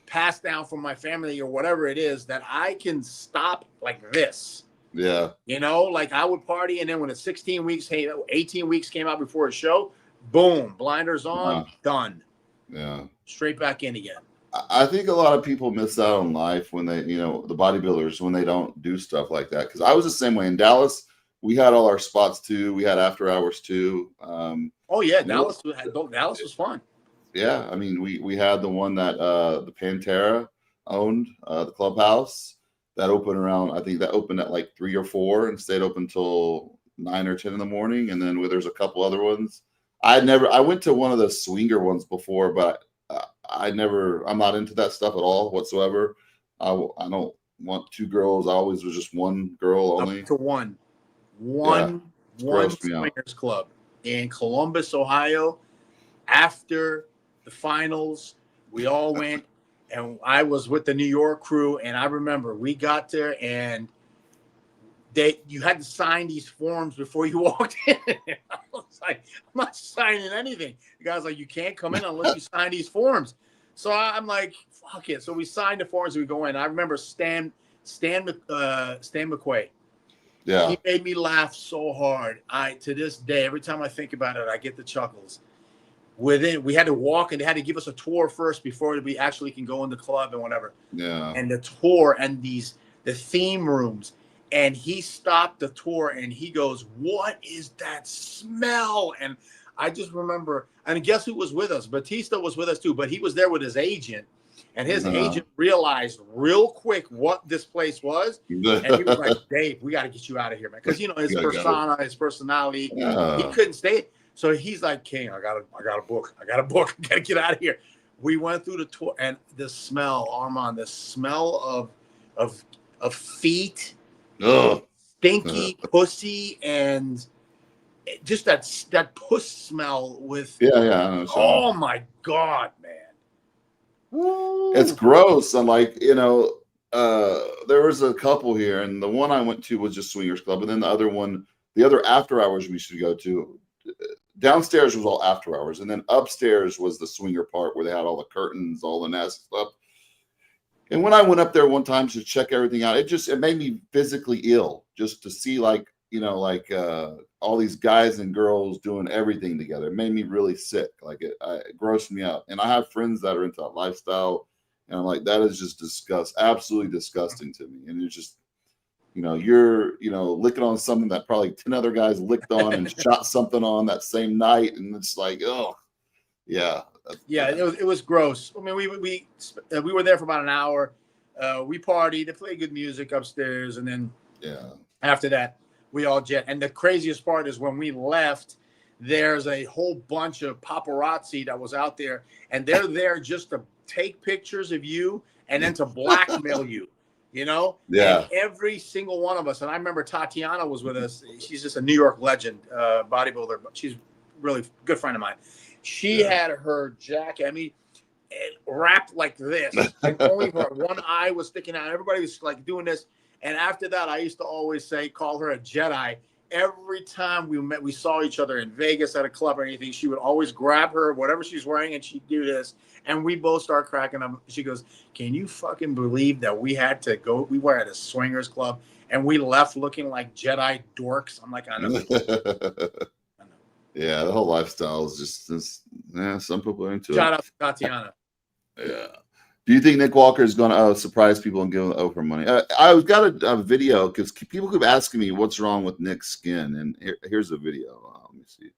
Speaker 2: passed down from my family or whatever it is that I can stop like this.
Speaker 1: Yeah.
Speaker 2: Like I would party, and then when the 18 weeks came out before a show, Boom, blinders on, done.
Speaker 1: Yeah.
Speaker 2: Straight back in again.
Speaker 1: I think a lot of people miss out on life when they, you know, the bodybuilders, when they don't do stuff like that. Because I was the same way in Dallas. We had all our spots too. We had after hours too.
Speaker 2: Oh yeah, Dallas was fun.
Speaker 1: Yeah, I mean, we had the one that the Pantera owned, the clubhouse that opened around. I think that opened at like 3 or 4 and stayed open till 9 or 10 in the morning. And then there's a couple other ones. I went to one of the swinger ones before, but I'm not into that stuff at all whatsoever. I don't want 2 girls. I always was just one girl only.
Speaker 2: Up to one swingers club in Columbus, Ohio. After the finals, we all went, and I was with the New York crew. And I remember we got there, and you had to sign these forms before you walked in. I was like, I'm not signing anything. The guy's like, you can't come in unless you sign these forms. So I'm like, fuck it. So we signed the forms and we go in. I remember Stan McQuay.
Speaker 1: Yeah.
Speaker 2: He made me laugh so hard. To this day, every time I think about it, I get the chuckles. We had to walk, and they had to give us a tour first before we actually can go in the club and whatever.
Speaker 1: Yeah.
Speaker 2: And the tour and the theme rooms. And he stopped the tour and he goes, "What is that smell?" And I just remember, and guess who was with us? Batista was with us too, but he was there with his agent. And his agent realized real quick what this place was. And he was like, "Dave, we got to get you out of here, man." Because, you know, his persona, his personality, he couldn't stay. So he's like, "King, I got a book. I got to get out of here." We went through the tour, and the smell, Armon, the smell of feet, stinky pussy, and just that puss smell with oh my God, man.
Speaker 1: It's gross. I'm like, you know, there was a couple here, and the one I went to was just swingers club, and then the other after hours we used to go to, downstairs was all after hours, and then upstairs was the swinger part where they had all the curtains, all the nasty stuff. And when I went up there one time to check everything out, it made me physically ill just to see, like, you know, like all these guys and girls doing everything together. It made me really sick. Like it grossed me out. And I have friends that are into that lifestyle, and I'm like, that is just absolutely disgusting to me. And it's just, you know, you're, you know, licking on something that probably 10 other guys licked on and shot something on that same night, and it's like, oh, yeah.
Speaker 2: Yeah, it was gross. I mean, we were there for about an hour. We partied. They played good music upstairs, and then after that, we all jet. And the craziest part is when we left, there's a whole bunch of paparazzi that was out there, and they're there just to take pictures of you and then to blackmail you. You know, and every single one of us. And I remember Tatiana was with us. She's just a New York legend, bodybuilder, but she's really a good friend of mine. She had her jacket, I mean, wrapped like this, and only her one eye was sticking out. Everybody was like doing this. And after that, I used to always call her a Jedi. Every time we saw each other in Vegas at a club or anything, she would always grab her, whatever she's wearing, and she'd do this. And we both start cracking up. She goes, "Can you fucking believe that we had to go? We were at a swingers club and we left looking like Jedi dorks?" I'm like, I know.
Speaker 1: Yeah, the whole lifestyle is just some people are into it.
Speaker 2: Shout out to Tatiana.
Speaker 1: Yeah. Do you think Nick Walker is going to surprise people and give them Oprah money? I've got a video because people keep asking me what's wrong with Nick's skin, and here's a video. Let me see.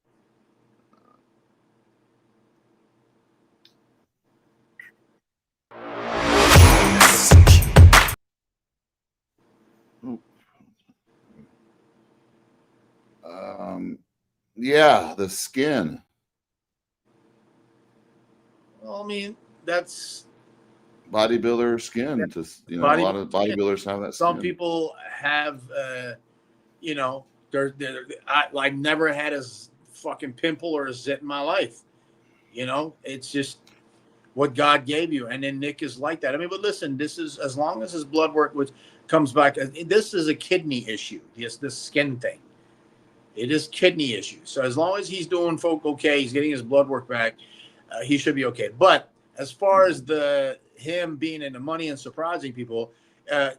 Speaker 1: Yeah, the skin.
Speaker 2: Well, I mean, that's
Speaker 1: bodybuilder skin. Just, you know, a lot of bodybuilders have that.
Speaker 2: Some people have, you know, I've never had a fucking pimple or a zit in my life. You know, it's just what God gave you. And then Nick is like that. I mean, but listen, this is, as long as his blood work comes back, this is a kidney issue. This skin thing. It is kidney issue. So as long as he's doing okay, he's getting his blood work back, he should be okay. But as far as him being into money and surprising people, I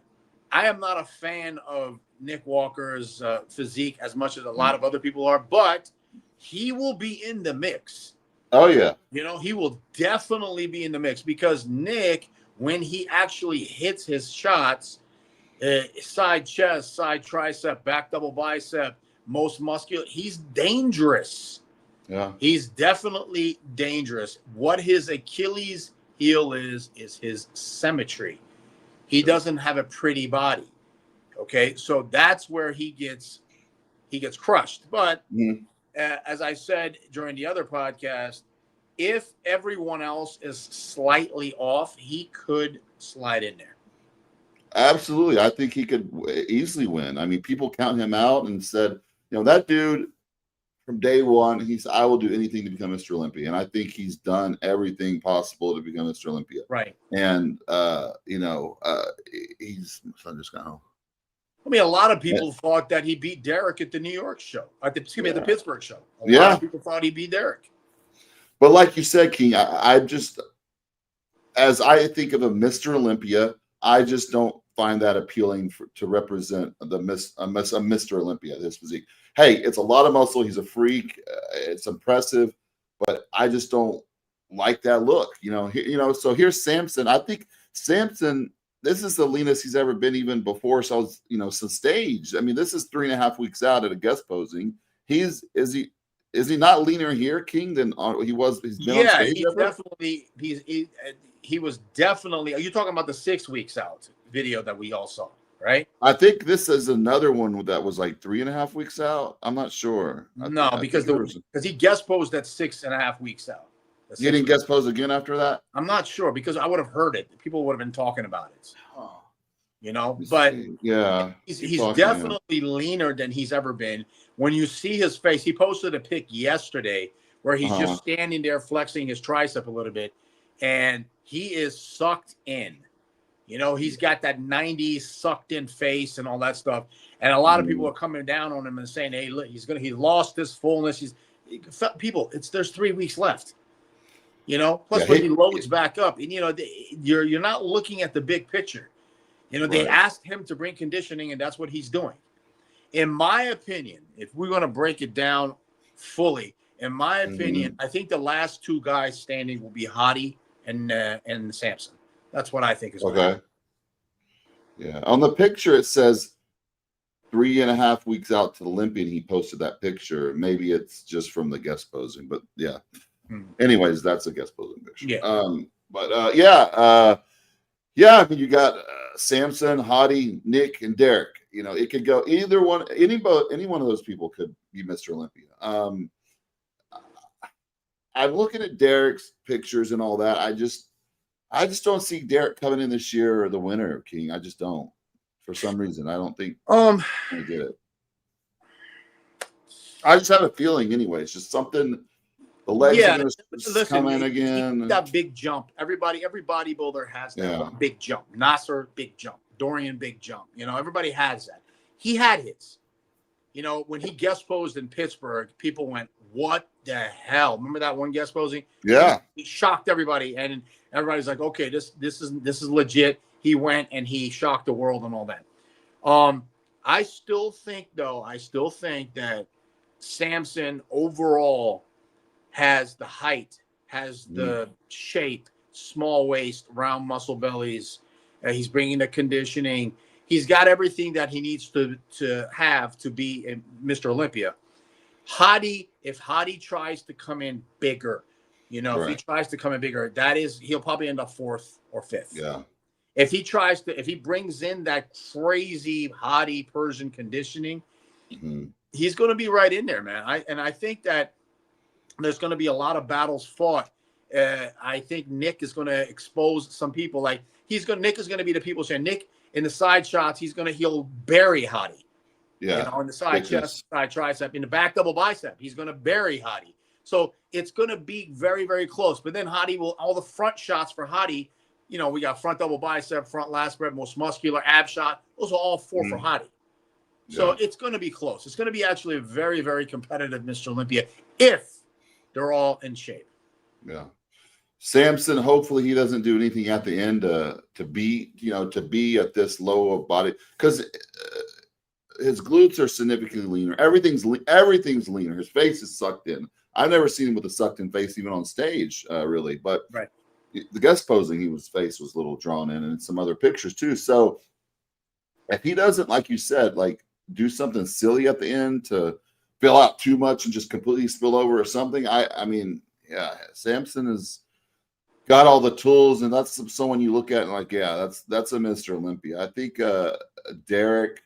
Speaker 2: am not a fan of Nick Walker's physique as much as a lot of other people are. But he will be in the mix.
Speaker 1: Oh yeah.
Speaker 2: You know, he will definitely be in the mix because Nick, when he actually hits his shots, side chest, side tricep, back double bicep, most muscular, he's dangerous.
Speaker 1: Yeah.
Speaker 2: He's definitely dangerous. What his Achilles heel is his symmetry. He doesn't have a pretty body. Okay, so that's where he gets crushed. But as I said during the other podcast, if everyone else is slightly off, he could slide in there.
Speaker 1: Absolutely. I think he could easily win. I mean, people count him out and said, you know, that dude from day one, he's, I will do anything to become Mr. Olympia. And I think he's done everything possible to become Mr. Olympia.
Speaker 2: Right.
Speaker 1: And, he's, son just got home.
Speaker 2: I mean, a lot of people thought that he beat Derek at the New York show, at the Pittsburgh show. A lot of people thought he beat Derek.
Speaker 1: But like you said, King, I just, as I think of a Mr. Olympia, I just don't find that appealing to represent a Mr. Olympia, this physique. Hey, it's a lot of muscle. He's a freak. It's impressive, but I just don't like that look. So here's Samson. I think Samson, this is the leanest he's ever been, even before. So, since stage. I mean, this is 3.5 weeks out at a guest posing. Is he not leaner here, King, than he was? He's been on stage
Speaker 2: he's definitely. He was definitely. Are you talking about the 6 weeks out video that we all saw, right?
Speaker 1: I think this is another one that was like 3.5 weeks out. I'm not sure.
Speaker 2: Because he guest posed at 6.5 weeks out.
Speaker 1: You didn't guest pose again after that?
Speaker 2: I'm not sure because I would have heard it. People would have been talking about it. But
Speaker 1: yeah,
Speaker 2: he's definitely leaner than he's ever been. When you see his face, he posted a pic yesterday where he's just standing there flexing his tricep a little bit, and he is sucked in. He's got that 90s sucked in face and all that stuff. And a lot of people are coming down on him and saying, "Hey, look, he lost his fullness." There's 3 weeks left. Plus when he loads back up, and you're not looking at the big picture. They asked him to bring conditioning, and that's what he's doing. In my opinion, if we're going to break it down fully, in my opinion, I think the last two guys standing will be Hadi and Samson. That's what I think is
Speaker 1: okay. Yeah, on the picture it says 3.5 weeks out to the Olympian. He posted that picture. Maybe it's just from the guest posing, but yeah. Anyways, that's a guest posing picture.
Speaker 2: Yeah.
Speaker 1: I mean, you got Samson, Hadi, Nick, and Derek. It could go either one. Any one of those people could be Mr. Olympia. I'm looking at Derek's pictures and all that. I just don't see Derek coming in this year or the winner, King. I just don't. For some reason, I don't think I get it. I just have a feeling, anyway. It's just something. The legs are going to come in again.
Speaker 2: That big jump. Every bodybuilder has that one big jump. Nasser, big jump. Dorian, big jump. Everybody has that. He had his. When he guest posed in Pittsburgh, people went, "What the hell?" Remember that one guest posing?
Speaker 1: Yeah.
Speaker 2: He shocked everybody, and everybody's like, "Okay, this is legit." He went and he shocked the world and all that. I still think that Samson overall has the height, has the shape, small waist, round muscle bellies. He's bringing the conditioning. He's got everything that he needs to have to be Mr. Olympia. If Hadi tries to come in bigger, if he tries to come in bigger, he'll probably end up 4th or 5th.
Speaker 1: Yeah.
Speaker 2: If he brings in that crazy Hadi Persian conditioning, he's going to be right in there, man. I think that there's going to be a lot of battles fought. I think Nick is going to expose some people. Nick is going to be the people saying, Nick, in the side shots, he'll bury Hadi.
Speaker 1: Yeah.
Speaker 2: In the side chest, side tricep, in the back double bicep, he's going to bury Hadi. So it's going to be very, very close. But then all the front shots for Hadi, we got front double bicep, front last spread, most muscular, ab shot. Those are all 4 for Hadi. So it's going to be close. It's going to be actually a very, very competitive Mr. Olympia if they're all in shape.
Speaker 1: Yeah. Samson, hopefully he doesn't do anything at the end to be at this low of body. Because his glutes are significantly leaner. Everything's leaner. His face is sucked in. I've never seen him with a sucked in face, even on stage, really. But
Speaker 2: right.
Speaker 1: The guest posing, his face was a little drawn in, and some other pictures too. So if he doesn't, like you said, like do something silly at the end to fill out too much and just completely spill over or something, I mean, yeah, Samson has got all the tools, and that's someone you look at and like, yeah, that's a Mr. Olympia. I think Derek,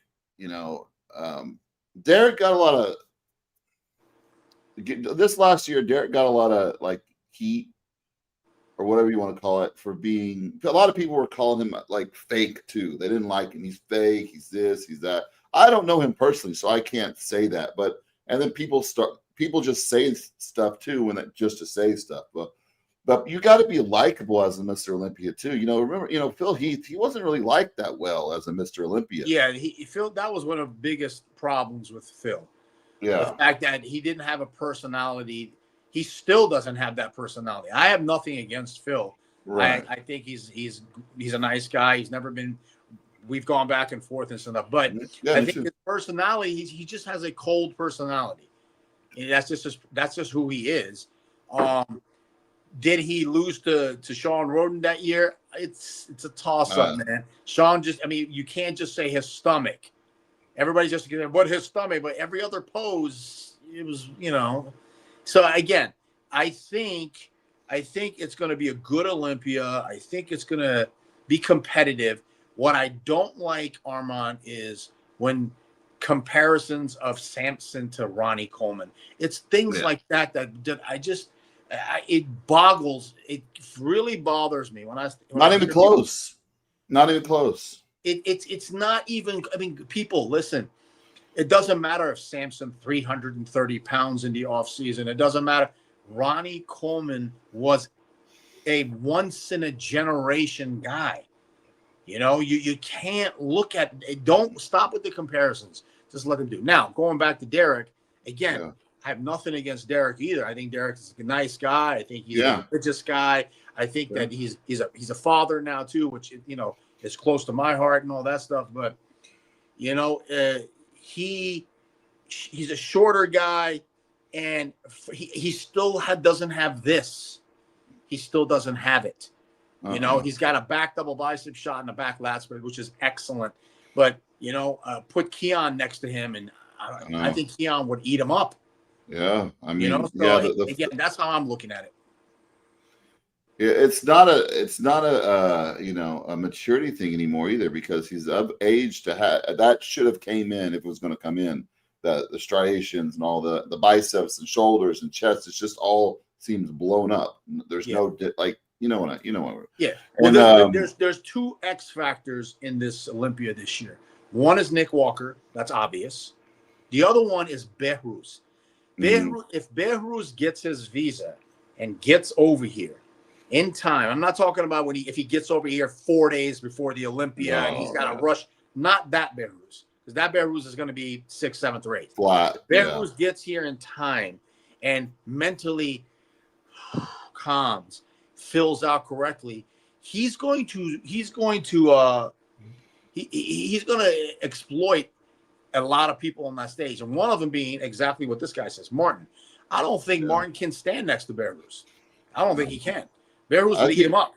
Speaker 1: Derek got a lot of this last year. Derek got a lot of like heat or whatever you want to call it for being. A lot of people were calling him like fake too. They didn't like him. He's fake. He's this. He's that. I don't know him personally, so I can't say that. But and then people just say stuff too just to say stuff. But you got to be likable as a Mr. Olympia too. Remember, Phil Heath, he wasn't really liked that well as a Mr. Olympia.
Speaker 2: Yeah, Phil, that was one of the biggest problems with Phil.
Speaker 1: Yeah.
Speaker 2: The fact that he didn't have a personality. He still doesn't have that personality. I have nothing against Phil.
Speaker 1: Right.
Speaker 2: I think he's a nice guy. He's never been. We've gone back and forth and stuff, but I think his personality. He just has a cold personality. And that's just who he is. Did he lose to Sean Roden that year? It's a toss up, man. Sean you can't just say his stomach. Everybody's just going, what his stomach? But every other pose, it was, So again, I think it's going to be a good Olympia. I think it's going to be competitive. What I don't like, Armon, is when comparisons of Samson to Ronnie Coleman. It's things like that it really bothers me when
Speaker 1: not even close. Not even close.
Speaker 2: It's not even. I mean, people listen. It doesn't matter if Samson 330 pounds in the offseason. It doesn't matter. Ronnie Coleman was a once in a generation guy. You can't look at. Don't stop with the comparisons. Just let him do. Now, going back to Derek again. Yeah. I have nothing against Derek either. I think Derek is a nice guy. I think he's a religious guy. I think that he's a father now too, which is close to my heart and all that stuff. But he's a shorter guy, and he still doesn't have this. He still doesn't have it. He's got a back double bicep shot and a back lat spread, which is excellent. But put Keon next to him, and I think Keon would eat him up.
Speaker 1: Yeah, I mean,
Speaker 2: again, that's how I'm looking at it.
Speaker 1: It's not a a maturity thing anymore either, because he's of age to have that. Should have came in if it was going to come in. The striations and all the biceps and shoulders and chest, it's just all seems blown up. There's no what
Speaker 2: yeah. Well, there's two X factors in this Olympia this year. One is Nick Walker, that's obvious. The other one is Behruz. If Behruz gets his visa and gets over here in time, I'm not talking about if he gets over here 4 days before the Olympia and he's got to rush. Not that Behruz, because that Behruz is going to be 6th, 7th, or 8th.
Speaker 1: Flat.
Speaker 2: Behruz gets here in time and mentally calms, fills out correctly. He's going to exploit a lot of people on that stage, and one of them being exactly what this guy says, Martin. I don't think Martin can stand next to Behruz. I don't think he can. Behruz will eat him up.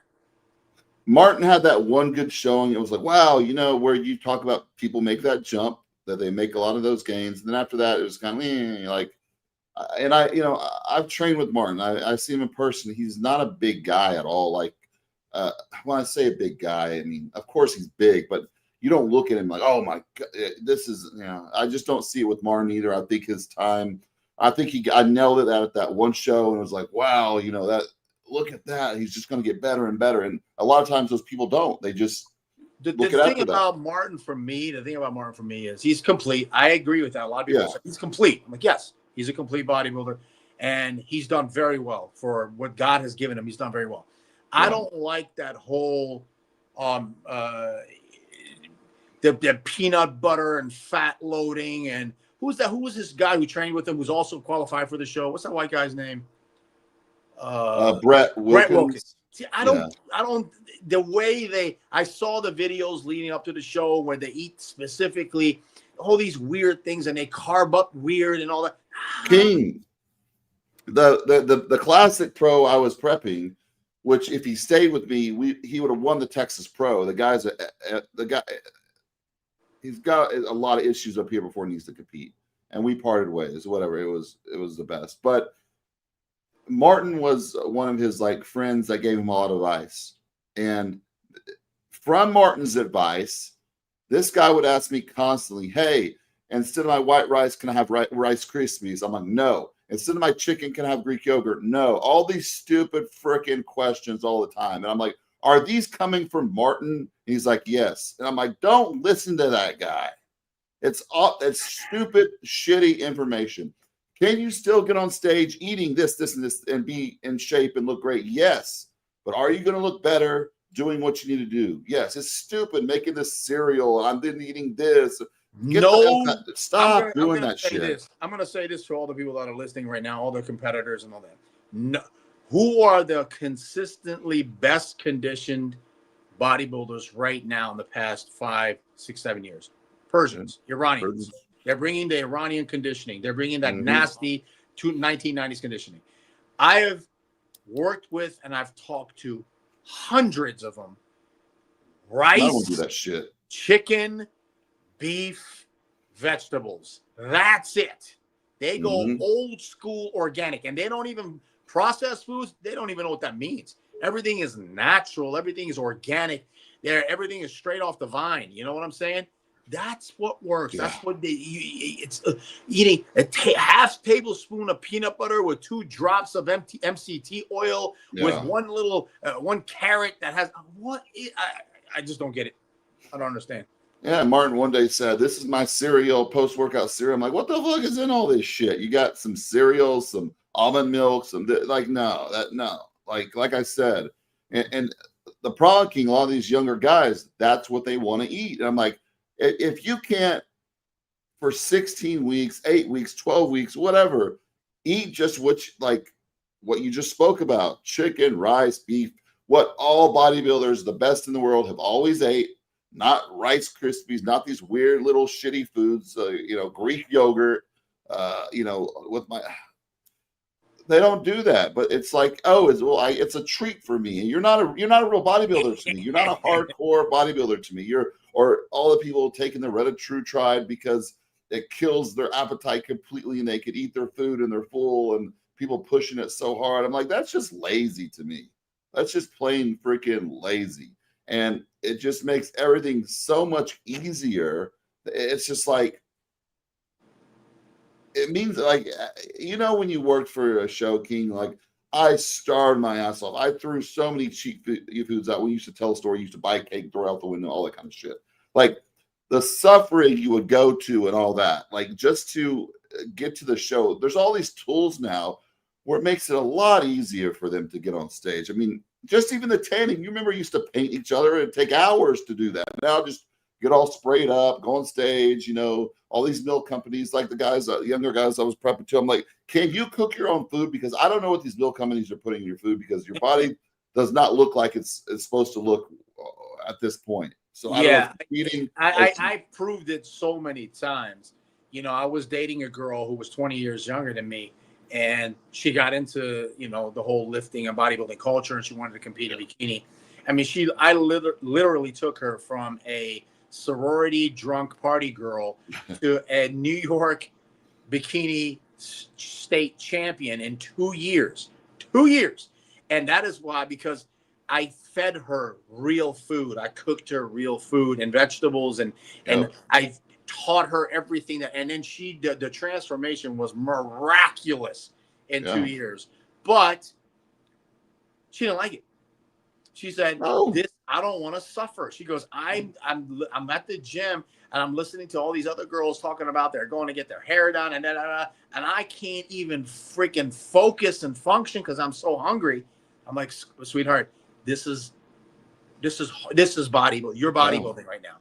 Speaker 1: Martin had that one good showing. It was like, wow, where you talk about people make that jump, that they make a lot of those gains. And then after that, it was kind of and I've trained with Martin. I see him in person. He's not a big guy at all. Like, when I say a big guy, I mean, of course he's big, but you don't look at him like, oh my God, this is, I just don't see it with Martin either. I think his time, I nailed it at that one show, and it was like, wow, look at that. He's just going to get better and better. And a lot of times those people don't. They just
Speaker 2: the thing about Martin for me is he's complete. I agree with that. A lot of people say he's complete. I'm like, yes, he's a complete bodybuilder, and he's done very well for what God has given him. He's done very well. Yeah. I don't like that whole the peanut butter and fat loading. And who was that? Who was this guy who trained with him who's also qualified for the show? What's that white guy's name?
Speaker 1: Brett Wilkins.
Speaker 2: See, I don't, the way I saw the videos leading up to the show where they eat specifically all these weird things and they carb up weird and all that.
Speaker 1: King, the classic pro I was prepping, which if he stayed with me, he would have won the Texas Pro. The guy, he's got a lot of issues up here before he needs to compete, and we parted ways. Whatever, it was the best. But Martin was one of his like friends that gave him a lot of advice, and from Martin's advice, this guy would ask me constantly, "Hey, instead of my white rice, can I have Rice Krispies?" I'm like, "No." Instead of my chicken, can I have Greek yogurt? No. All these stupid freaking questions all the time. And I'm like, are these coming from Martin? And he's like, yes. And I'm like, don't listen to that guy. It's stupid, shitty information. Can you still get on stage eating this, and this, and be in shape and look great? Yes. But are you going to look better doing what you need to do? Yes. It's stupid making this cereal. I'm then eating this. Stop doing that shit.
Speaker 2: I'm going to say this to all the people that are listening right now, all the competitors and all that. No, who are the consistently best conditioned bodybuilders right now in the past 5, 6, 7 years? Persians, Iranians. They're bringing the Iranian conditioning. They're bringing that nasty 1990s conditioning. I have worked with and I've talked to hundreds of them. Rice,
Speaker 1: I won't do that shit.
Speaker 2: Chicken, beef, vegetables. That's it. They go old school organic, and they don't even process foods. They don't even know what that means. Everything is natural. Everything is organic. Everything is straight off the vine. You know what I'm saying? That's what works. Yeah. That's what it's eating a half tablespoon of peanut butter with 2 drops of MCT oil with one little one carrot that has I just don't get it. I don't understand.
Speaker 1: Yeah, Martin one day said, "This is my cereal, post-workout cereal." I'm like, what the fuck is in all this shit? You got some cereal, some almond milk, no. Like I said, and the problem, King, a lot of these younger guys, that's what they want to eat. And I'm like, if you can't for 16 weeks, 8 weeks, 12 weeks, whatever, eat just what you just spoke about: chicken, rice, beef, what all bodybuilders, the best in the world, have always ate. Not Rice Krispies, not these weird little shitty foods, Greek yogurt, they don't do that. But it's like, it's a treat for me. And you're not a real bodybuilder to me. You're not a hardcore bodybuilder to me. Or all the people taking the Retatrutide because it kills their appetite completely and they could eat their food and they're full, and people pushing it so hard. I'm like, that's just lazy to me. That's just plain freaking lazy. And it just makes everything so much easier. It's just like, it means when you worked for a show, King, like I starved my ass off. I threw so many cheap foods out. We used to tell a story, used to buy cake, throw out the window, all that kind of shit. Like the suffering you would go to and all that, like just to get to the show. There's all these tools now where it makes it a lot easier for them to get on stage. I mean, just even the tanning, you remember, used to paint each other and take hours to do that. Now just get all sprayed up, go on stage, all these milk companies, like the guys, younger guys I was prepping to. I'm like, can you cook your own food? Because I don't know what these milk companies are putting in your food, because your body does not look like it's supposed to look at this point. So
Speaker 2: I proved it so many times. I was dating a girl who was 20 years younger than me. And she got into, the whole lifting and bodybuilding culture, and she wanted to compete in bikini. I mean, I literally took her from a sorority drunk party girl to a New York bikini state champion in 2 years. 2 years. And that is why, because I fed her real food. I cooked her real food and vegetables, and I taught her everything and then the transformation was miraculous in 2 years. But she didn't like it. She said, I don't want to suffer. She goes, I'm at the gym and I'm listening to all these other girls talking about they're going to get their hair done and and I can't even freaking focus and function because I'm so hungry. I'm like, sweetheart, this is bodybuilding. You're bodybuilding right now.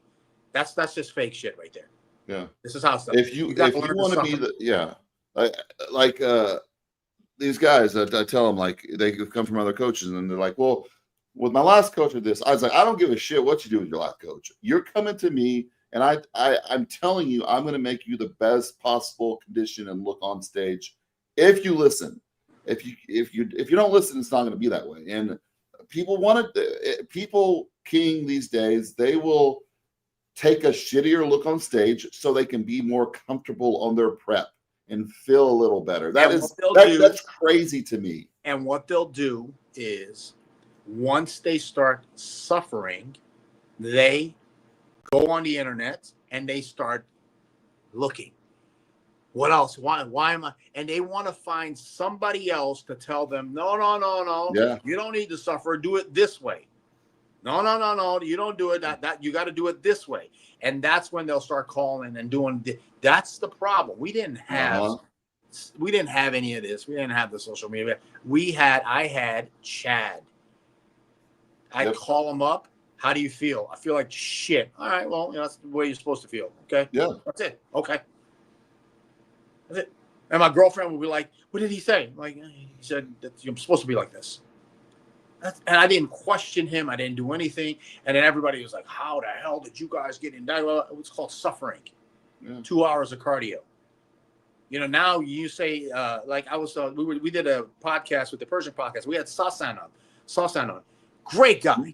Speaker 2: That's just fake shit right there.
Speaker 1: Yeah.
Speaker 2: This is how stuff.
Speaker 1: If you want to be these guys, I tell them, like, they come from other coaches and they're like, well, with my last coach with this, I was like, I don't give a shit what you do with your last coach. You're coming to me, and I'm telling you, I'm going to make you the best possible condition and look on stage. If you listen, if you don't listen, it's not going to be that way. And people want it. People, King, these days, they will take a shittier look on stage so they can be more comfortable on their prep and feel a little better. That's crazy to me.
Speaker 2: And what they'll do is, once they start suffering, they go on the internet and they start looking. What else? Why am I? And they want to find somebody else to tell them, no.
Speaker 1: Yeah.
Speaker 2: You don't need to suffer. Do it this way. No. You don't do it. That you got to do it this way. And that's when they'll start calling and doing. That's the problem. We didn't have any of this. We didn't have the social media. I had Chad. I'd call him up. How do you feel? I feel like shit. All right, well, that's the way you're supposed to feel. Okay.
Speaker 1: Yeah.
Speaker 2: That's it. Okay. That's it. And my girlfriend would be like, what did he say? Like, he said that you're supposed to be like this. And I didn't question him. I didn't do anything. And then everybody was like, how the hell did you guys get in that? Well, it was called suffering. Yeah. 2 hours of cardio. Now you say, like I was, we did a podcast with the Persian podcast. We had Sasan on. Great guy.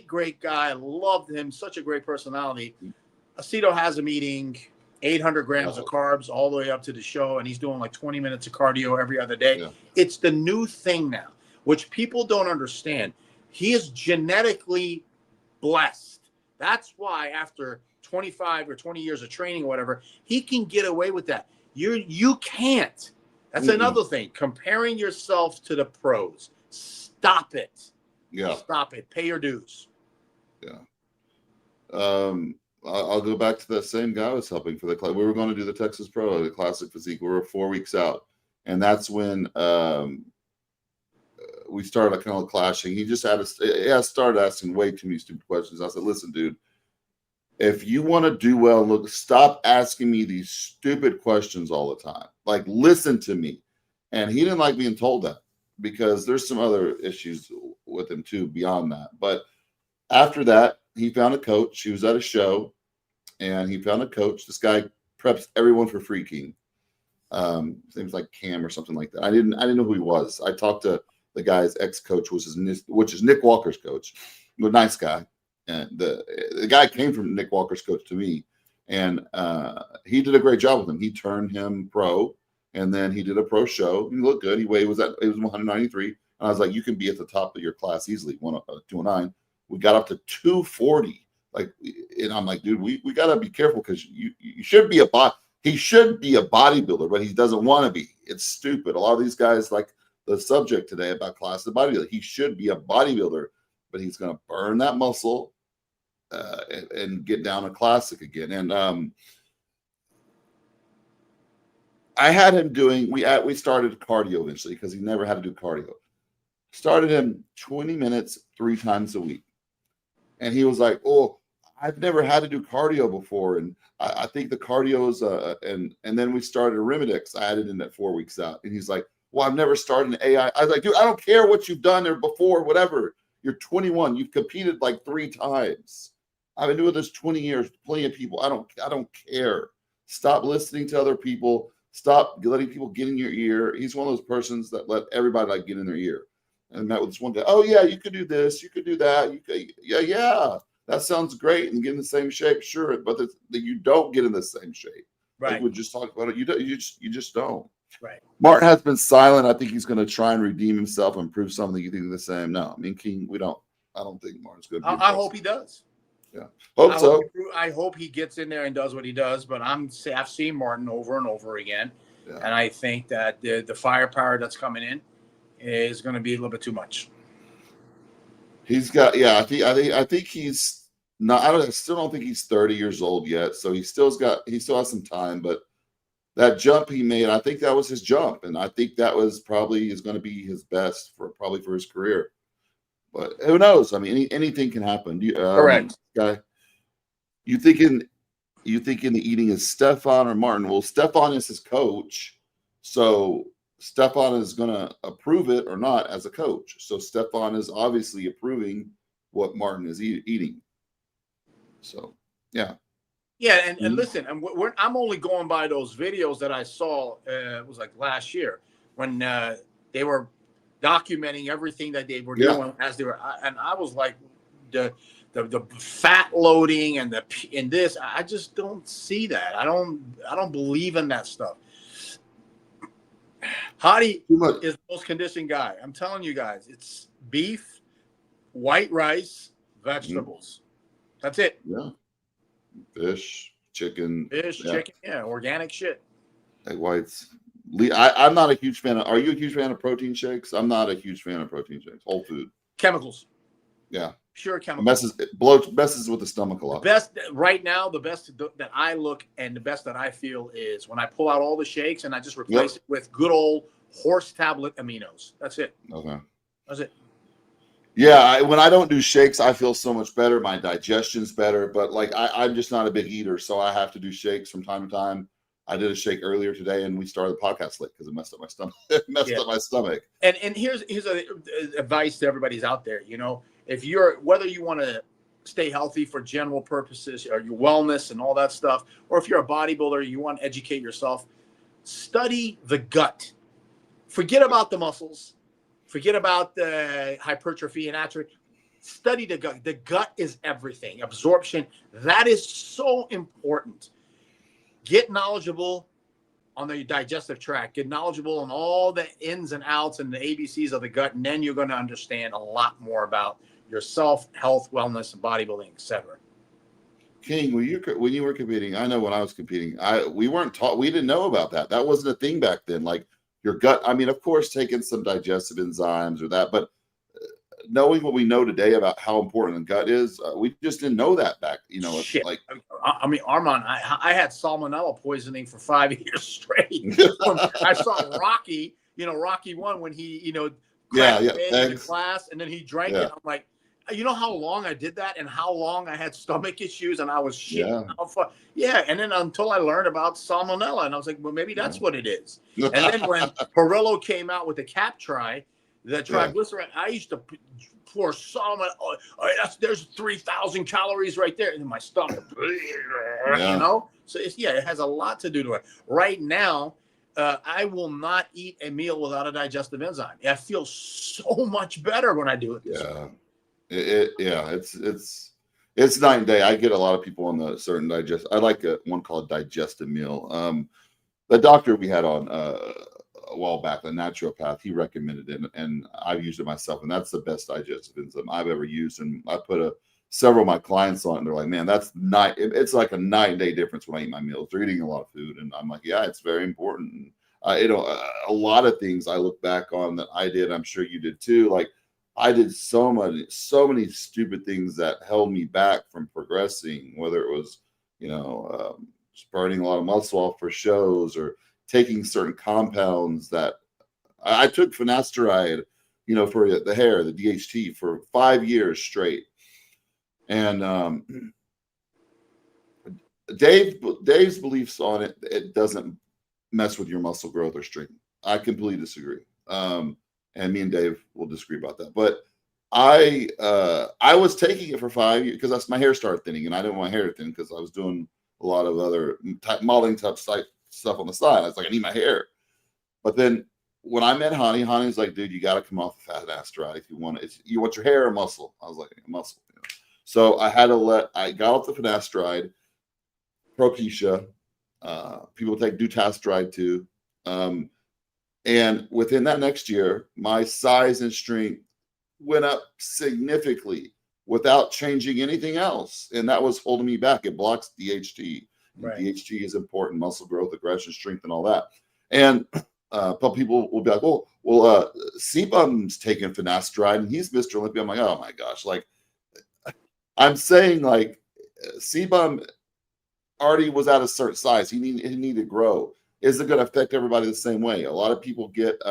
Speaker 2: Great guy. I loved him. Such a great personality. Aceto has him eating 800 grams of carbs all the way up to the show, and he's doing like 20 minutes of cardio every other day. Yeah. It's the new thing now, which people don't understand. He is genetically blessed. That's why after 25 or 20 years of training or whatever, he can get away with that. You can't. That's another thing. Comparing yourself to the pros. Stop it.
Speaker 1: Yeah.
Speaker 2: Stop it. Pay your dues.
Speaker 1: Yeah. I'll go back to that same guy I was helping for the class. We were going to do the Texas Pro, the Classic Physique. We were 4 weeks out. And that's when we started kind of clashing. He just started asking way too many stupid questions. I said, listen, dude, if you want to do well, stop asking me these stupid questions all the time. Like, listen to me. And he didn't like being told that, because there's some other issues with him too beyond that. But after that, he found a coach. He was at a show, and he found a coach. This guy preps everyone for free, King. His name's like Cam or something like that. I didn't know who he was. I talked to the guy's ex-coach, which is Nick Walker's coach. A nice guy. And the guy came from Nick Walker's coach to me, and he did a great job with him. He turned him pro, and then he did a pro show. He looked good. It was 193, and I was like, you can be at the top of your class easily, 209. We got up to 240. And I'm like, dude, we got to be careful, because you should be he should be a bodybuilder, but he doesn't want to be. It's stupid. A lot of these guys, like the subject today about class of bodybuilder, he should be a bodybuilder, but he's going to burn that muscle and get down a classic again. And I had him doing, we started cardio eventually, because he never had to do cardio. Started him 20 minutes 3 times a week. And he was like, oh, I've never had to do cardio before. And I think the cardio is, and then we started Arimidex. I added in that 4 weeks out. And he's like, well, I've never started an AI. I was like, dude, I don't care what you've done there before, whatever. You're 21. You've competed like 3 times. I've been doing this 20 years. Plenty of people. I don't care. Stop listening to other people. Stop letting people get in your ear. He's one of those persons that let everybody get in their ear. And met with this one guy. Oh yeah, you could do this. You could do that. You could, yeah. That sounds great, and get in the same shape, sure. But you don't get in the same shape.
Speaker 2: Right.
Speaker 1: Like we just talked about it. You just don't.
Speaker 2: Right.
Speaker 1: Martin has been silent. I think he's going to try and redeem himself and prove something. You think the same? No, I mean, King, I don't think Martin's going to.
Speaker 2: I hope he does.
Speaker 1: Yeah, so.
Speaker 2: I hope he gets in there and does what he does. But I've seen Martin over and over again, and I think that the firepower that's coming in is going to be a little bit too much.
Speaker 1: He's got, I think he's not. I still don't think he's 30 years old yet. So he still has some time. But that jump he made, I think that was his jump, and I think that was probably is going to be his best for his career. But who knows? I mean, anything can happen.
Speaker 2: Correct,
Speaker 1: guy. You thinking the eating is Stefan or Martin? Well, Stefan is his coach, so Stefan is going to approve it or not as a coach. So Stefan is obviously approving what Martin is eating. So, yeah.
Speaker 2: Yeah, and listen, I'm only going by those videos that I saw. It was like last year when they were documenting everything that they were doing as they were, and I was like, the fat loading and this, I just don't see that. I don't believe in that stuff. Hadi is the most conditioned guy. I'm telling you guys, it's beef, white rice, vegetables. That's it.
Speaker 1: Yeah. Fish, chicken.
Speaker 2: Chicken, organic shit.
Speaker 1: Egg whites. I'm not a huge fan of. Are you a huge fan of protein shakes? I'm not a huge fan of protein shakes. Whole food.
Speaker 2: Chemicals.
Speaker 1: Yeah.
Speaker 2: Pure chemicals.
Speaker 1: Messes with the stomach a lot.
Speaker 2: The best right now, the best that I look and the best that I feel is when I pull out all the shakes and I just replace it with good old horse tablet aminos. That's it.
Speaker 1: Okay.
Speaker 2: That's it.
Speaker 1: Yeah, when I don't do shakes, I feel so much better. My digestion's better, but like I'm just not a big eater, so I have to do shakes from time to time. I did a shake earlier today, and we started the podcast late because it messed up my stomach. It messed up my stomach.
Speaker 2: And here's advice to everybody's out there. You know, if you're whether you want to stay healthy for general purposes or your wellness and all that stuff, or if you're a bodybuilder, you want to educate yourself, study the gut. Forget about the muscles. Forget about the hypertrophy and atrophy. Study the gut. The gut is everything. Absorption, that is so important. Get knowledgeable on the digestive tract. Get knowledgeable on all the ins and outs and the ABCs of the gut, and then you're going to understand a lot more about yourself, health, wellness, and bodybuilding, etc.
Speaker 1: King, when you were competing, I know when I was competing, we weren't taught. We didn't know about that. That wasn't a thing back then. Like your gut. I mean, of course, taking some digestive enzymes or that, but knowing what we know today about how important the gut is, we just didn't know that back. You know,
Speaker 2: Shit.
Speaker 1: like
Speaker 2: I mean, Armon, I had salmonella poisoning for 5 years straight. I saw Rocky, Rocky 1 when he, cracked in class and then he drank it. I'm like, you know how long I did that and how long I had stomach issues and I was shitting. And then until I learned about salmonella and I was like, well, maybe that's what it is. And then when Perillo came out with the the triglyceride, I used to pour salmon. There's 3,000 calories right there in my stomach. So it has a lot to do to it. Right now, I will not eat a meal without a digestive enzyme. I feel so much better when I do it.
Speaker 1: It's night and day. I get a lot of people on the certain digest. I like one called digestive meal. The doctor we had on a while back, the naturopath, he recommended it, and I've used it myself, and that's the best digestive enzyme I've ever used. And I put several of my clients on it, and they're like, man, it's like a night and day difference when I eat my meals. They're eating a lot of food, and I'm like, yeah, it's very important. And, a lot of things I look back on that I did, I'm sure you did too. Like I did so many stupid things that held me back from progressing, whether it was, just burning a lot of muscle off for shows or taking certain compounds that I took finasteride, for the hair, the DHT for 5 years straight. And Dave's beliefs on it doesn't mess with your muscle growth or strength. I completely disagree. And me and Dave will disagree about that. But I was taking it for 5 years because my hair started thinning, and I didn't want my hair to thin because I was doing a lot of other modeling type stuff on the side. I was like, I need my hair. But then when I met Hani's like, dude, you got to come off the finasteride if you want it. You want your hair or muscle? I was like, muscle. So I got off the finasteride, Propecia. People take dutasteride too. And within that next year, my size and strength went up significantly without changing anything else. And that was holding me back. It blocks DHT. Right. DHT is important, muscle growth, aggression, strength, and all that. And but people will be like, well, CBum's taking finasteride and he's Mr. Olympia. I'm like, oh my gosh. Like, I'm saying like CBum already was at a certain size. He needed to grow. Is it going to affect everybody the same way? A lot of people get,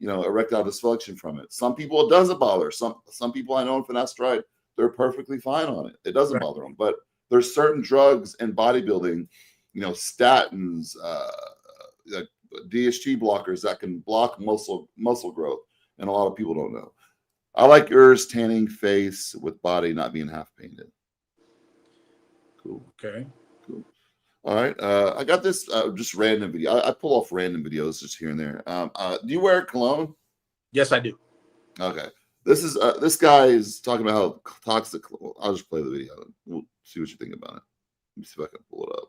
Speaker 1: erectile dysfunction from it. Some people it doesn't bother. Some people I know in finasteride, they're perfectly fine on it. It doesn't bother them. But there's certain drugs in bodybuilding, statins, DHT blockers that can block muscle growth, and a lot of people don't know. I like yours, tanning face with body not being half painted. Cool.
Speaker 2: Okay.
Speaker 1: Cool. All right. I got this just random video. I pull off random videos just here and there. Do you wear cologne?
Speaker 2: Yes, I do.
Speaker 1: Okay. This guy is talking about how toxic. I'll just play the video. We'll see what you think about it. Let me see if I can pull it up.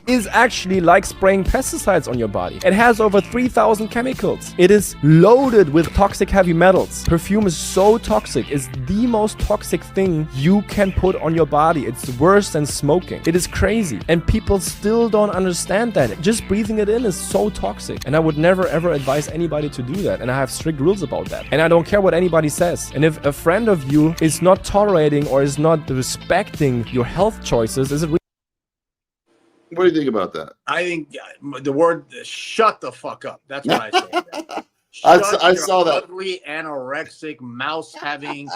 Speaker 3: Is actually like spraying pesticides on your body. It has over 3,000 chemicals. It is loaded with toxic heavy metals. Perfume is so toxic. It's the most toxic thing you can put on your body. It's worse than smoking. It is crazy. And people still don't understand that. Just breathing it in is so toxic. And I would never ever advise anybody to do that. And I have strict rules about that. And I don't care what anybody says. And if a friend of you is not tolerating or is not respecting your health choices, is it really?
Speaker 1: What do you think about that?
Speaker 2: I think the word "shut the fuck up." That's what I say.
Speaker 1: I saw that
Speaker 2: ugly, anorexic, mouse having,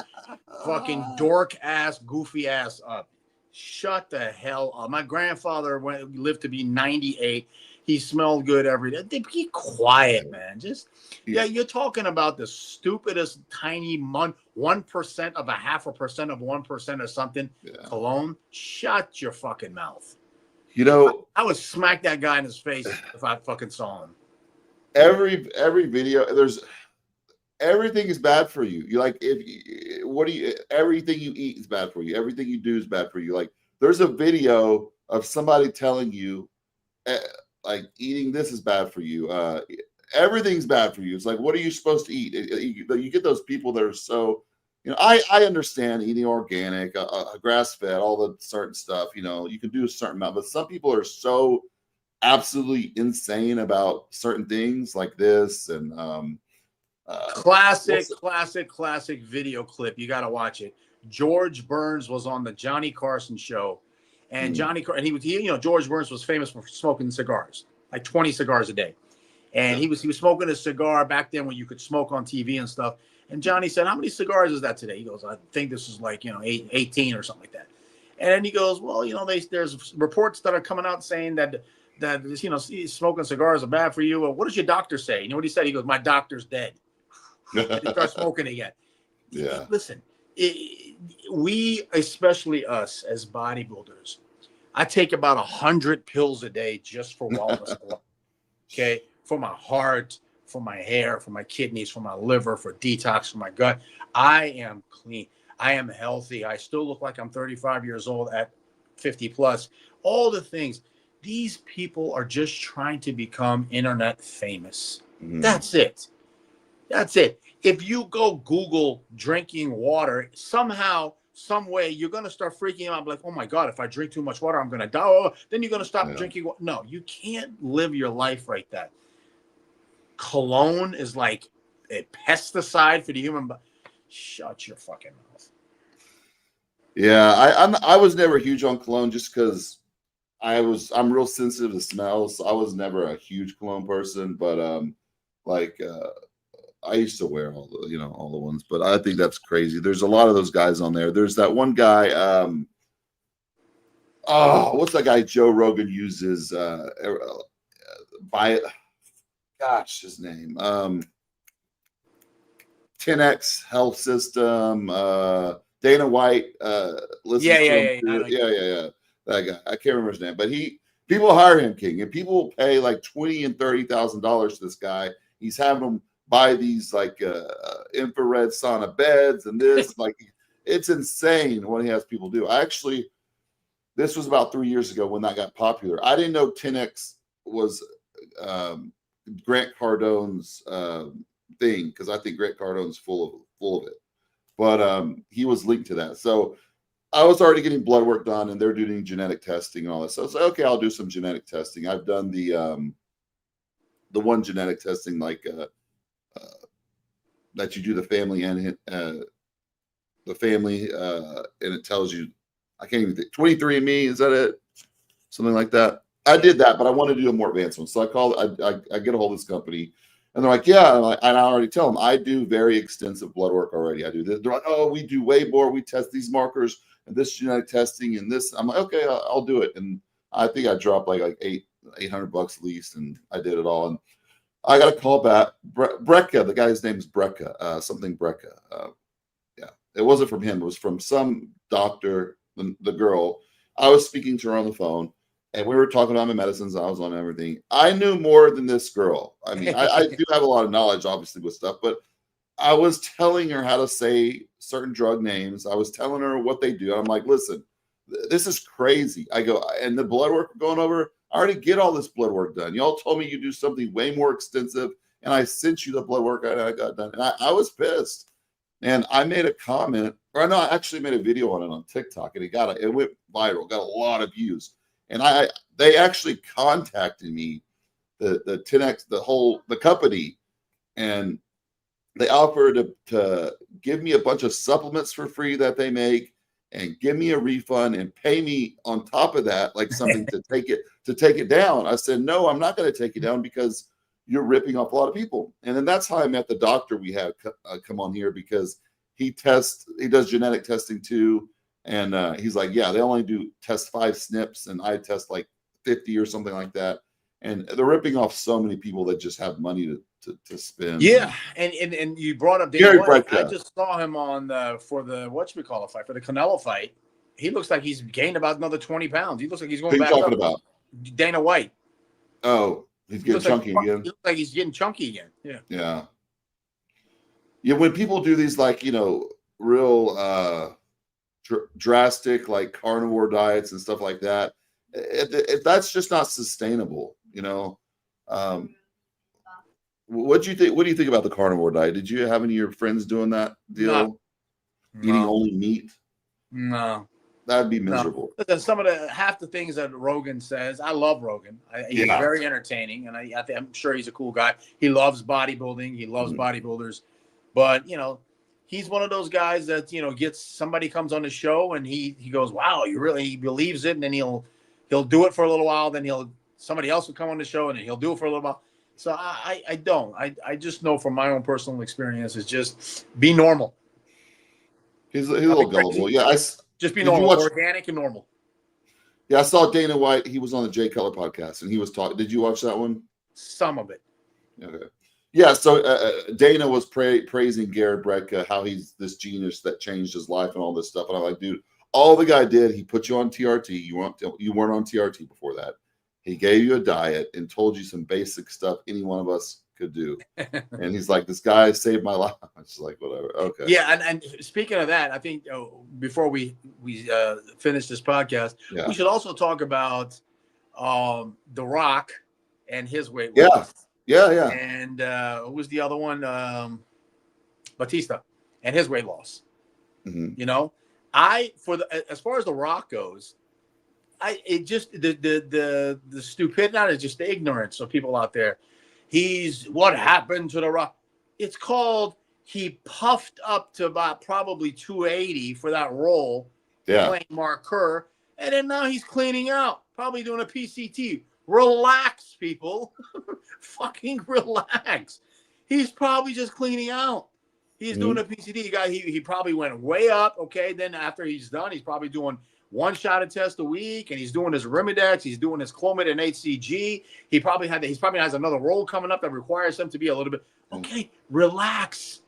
Speaker 2: fucking dork ass, goofy ass up. Shut the hell up. My grandfather lived to be 98. He smelled good every day. Be quiet, man. Just yeah, you're talking about the stupidest tiny 1% of 0.5% of 1% or something. Yeah. Cologne. Shut your fucking mouth.
Speaker 1: You know,
Speaker 2: I would smack that guy in his face if I fucking saw him.
Speaker 1: Every video, everything is bad for you. You like everything you eat is bad for you. Everything you do is bad for you. Like there's a video of somebody telling you, like eating this is bad for you. Everything's bad for you. It's like, what are you supposed to eat? You get those people that are so. You know, I understand eating organic, grass-fed, all the certain stuff. You know, you can do a certain amount, but some people are so absolutely insane about certain things like this. And
Speaker 2: classic video clip. You got to watch it. George Burns was on the Johnny Carson show, and George Burns was famous for smoking cigars, like 20 cigars a day, and he was smoking a cigar back then when you could smoke on TV and stuff. And Johnny said, "How many cigars is that today?" He goes, "I think this is like 18 or something like that." And then he goes, "Well, there's reports that are coming out saying that smoking cigars are bad for you. Well, what does your doctor say?" You know what he said? He goes, "My doctor's dead." And he starts smoking again.
Speaker 1: Yeah.
Speaker 2: Listen, we, especially us as bodybuilders, I take about 100 pills a day just for wellness. Okay, for my heart, for my hair, for my kidneys, for my liver, for detox, for my gut. I am clean. I am healthy. I still look like I'm 35 years old at 50 plus. All the things. These people are just trying to become internet famous. Mm-hmm. That's it. That's it. If you go Google drinking water, somehow, some way, you're going to start freaking out. Like, oh my God, if I drink too much water, I'm going to die. Oh, then you're going to stop drinking water. No, you can't live your life like that. Cologne is like a pesticide for the human body. Shut your fucking mouth.
Speaker 1: Yeah, I was never huge on cologne just because I'm real sensitive to smells. So I was never a huge cologne person, but I used to wear all the ones. But I think that's crazy. There's a lot of those guys on there. There's that one guy. What's that guy Joe Rogan uses? His name. 10X Health System. Dana White. Yeah. That guy. I can't remember his name, but people hire him, King, and people pay like $20,000 and $30,000 to this guy. He's having them buy these like infrared sauna beds and this. Like, it's insane what he has people do. This was about 3 years ago when that got popular. I didn't know 10X was Grant Cardone's thing, because I think Grant Cardone's full of it. But he was linked to that. So I was already getting blood work done, and they're doing genetic testing and all that. So I was like, okay, I'll do some genetic testing. I've done the one genetic testing like that you do the family and and it tells you, I can't even think, 23andMe, is that it? Something like that. I did that, but I wanted to do a more advanced one. So I get a hold of this company, and they're like, yeah. And I already tell them I do very extensive blood work already. I do this. They're like, oh, we do way more. We test these markers and this genetic testing and this. I'm like, okay, I'll do it. And I think I dropped like $800 at least, and I did it all. And I got a call back. Brecka, the guy's name is Brecka, something Brecka. Yeah, it wasn't from him. It was from some doctor, the girl. I was speaking to her on the phone, and we were talking about my medicines. I was on everything. I knew more than this girl. I mean, I do have a lot of knowledge, obviously, with stuff, but I was telling her how to say certain drug names. I was telling her what they do. I'm like, listen, this is crazy. I go, and the blood work we're going over, I already get all this blood work done. Y'all told me you do something way more extensive, and I sent you the blood work I got done. And I was pissed. And I made a comment, or no, I actually made a video on it on TikTok, and it went viral, got a lot of views. And they actually contacted me, the 10X, the company, and they offered to give me a bunch of supplements for free that they make, and give me a refund and pay me on top of that, like something to take it down. I said, no, I'm not going to take it down because you're ripping off a lot of people. And then that's how I met the doctor we had come on here, because he does genetic testing too. And he's like, yeah, they only test 5 SNPs, and I test like 50 or something like that. And they're ripping off so many people that just have money to spend.
Speaker 2: Yeah, and you brought up
Speaker 1: Gary
Speaker 2: Dana White.
Speaker 1: Brecka.
Speaker 2: I just saw him on for the fight, for the Canelo fight. He looks like he's gained about another 20 pounds. He looks like he's going
Speaker 1: Who
Speaker 2: back
Speaker 1: you talking
Speaker 2: up.
Speaker 1: about?
Speaker 2: Dana White.
Speaker 1: Oh, he's getting chunky again.
Speaker 2: He looks like he's getting chunky again.
Speaker 1: Yeah. When people do these, like, real drastic, like carnivore diets and stuff like that, that's just not sustainable. What do you think about the carnivore diet? Did you have any of your friends doing that deal?
Speaker 2: No.
Speaker 1: Eating only meat?
Speaker 2: No.
Speaker 1: That'd be miserable.
Speaker 2: No. Some of half the things that Rogan says, I love Rogan. He's very entertaining, and I'm sure he's a cool guy. He loves bodybuilding. He loves bodybuilders, but he's one of those guys that somebody comes on the show and he goes, wow, he believes it, and then he'll do it for a little while. Then somebody else will come on the show and he'll do it for a little while. So I don't. I just know from my own personal experience, it's just be normal.
Speaker 1: He's a little gullible. Yeah,
Speaker 2: just be normal, organic and normal.
Speaker 1: Yeah, I saw Dana White. He was on the Jay Cutler podcast, and he was talking. Did you watch that one?
Speaker 2: Some of it.
Speaker 1: Okay. Yeah, so Dana was praising Garrett Brecka, how he's this genius that changed his life and all this stuff. And I'm like, dude, all the guy did, he put you on TRT. You weren't on TRT before that. He gave you a diet and told you some basic stuff any one of us could do. And he's like, this guy saved my life. I'm just like, whatever. Okay.
Speaker 2: Yeah, and speaking of that, I think before we finish this podcast, we should also talk about The Rock and his weight loss.
Speaker 1: Yeah.
Speaker 2: And who was the other one? Batista and his weight loss.
Speaker 1: Mm-hmm.
Speaker 2: As far as The Rock goes, the stupidity, not just the ignorance of people out there. What happened to The Rock? It's called, he puffed up to about probably 280 for that role, playing Mark Kerr, and then now he's cleaning out, probably doing a PCT. Relax, people. Fucking relax. He's probably just cleaning out. He's doing a PCT. He probably went way up. Okay, then after he's done, he's probably doing 1 shot of test a week, and he's doing his Arimidex, he's doing his Clomid and HCG. He probably has another role coming up that requires him to be a little bit relax.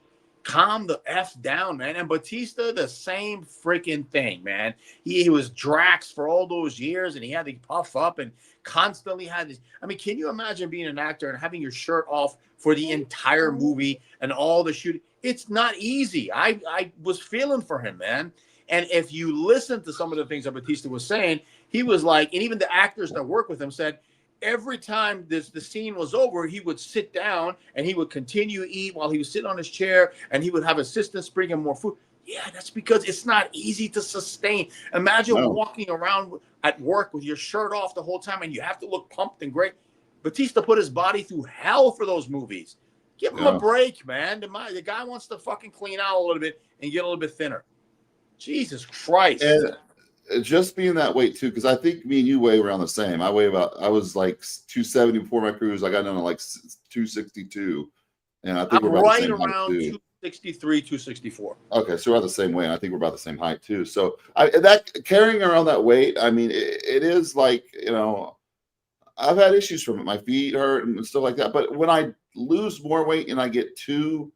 Speaker 2: Calm the F down, man. And Batista, the same freaking thing, man. He was Drax for all those years, and he had to puff up and constantly had this. I mean, can you imagine being an actor and having your shirt off for the entire movie and all the shooting? It's not easy. I was feeling for him, man. And if you listen to some of the things that Batista was saying, he was like, and even the actors that work with him said, every time the scene was over, he would sit down and he would continue to eat while he was sitting on his chair, and he would have assistants bring him more food. Yeah, that's because it's not easy to sustain. Imagine walking around at work with your shirt off the whole time, and you have to look pumped and great. Batista put his body through hell for those movies. Give him a break, man. The guy wants to fucking clean out a little bit and get a little bit thinner. Jesus Christ. And
Speaker 1: just being that weight too, because I think me and you weigh around the same. I was like 270 before my cruise. I got down to like 262. And I think
Speaker 2: I'm
Speaker 1: we're about
Speaker 2: right
Speaker 1: the same
Speaker 2: around
Speaker 1: height too.
Speaker 2: 263, 264.
Speaker 1: Okay, so we're about the same weight. I think we're about the same height too. So that carrying around that weight, I mean, it is like, I've had issues from it. My feet hurt and stuff like that. But when I lose more weight and I get too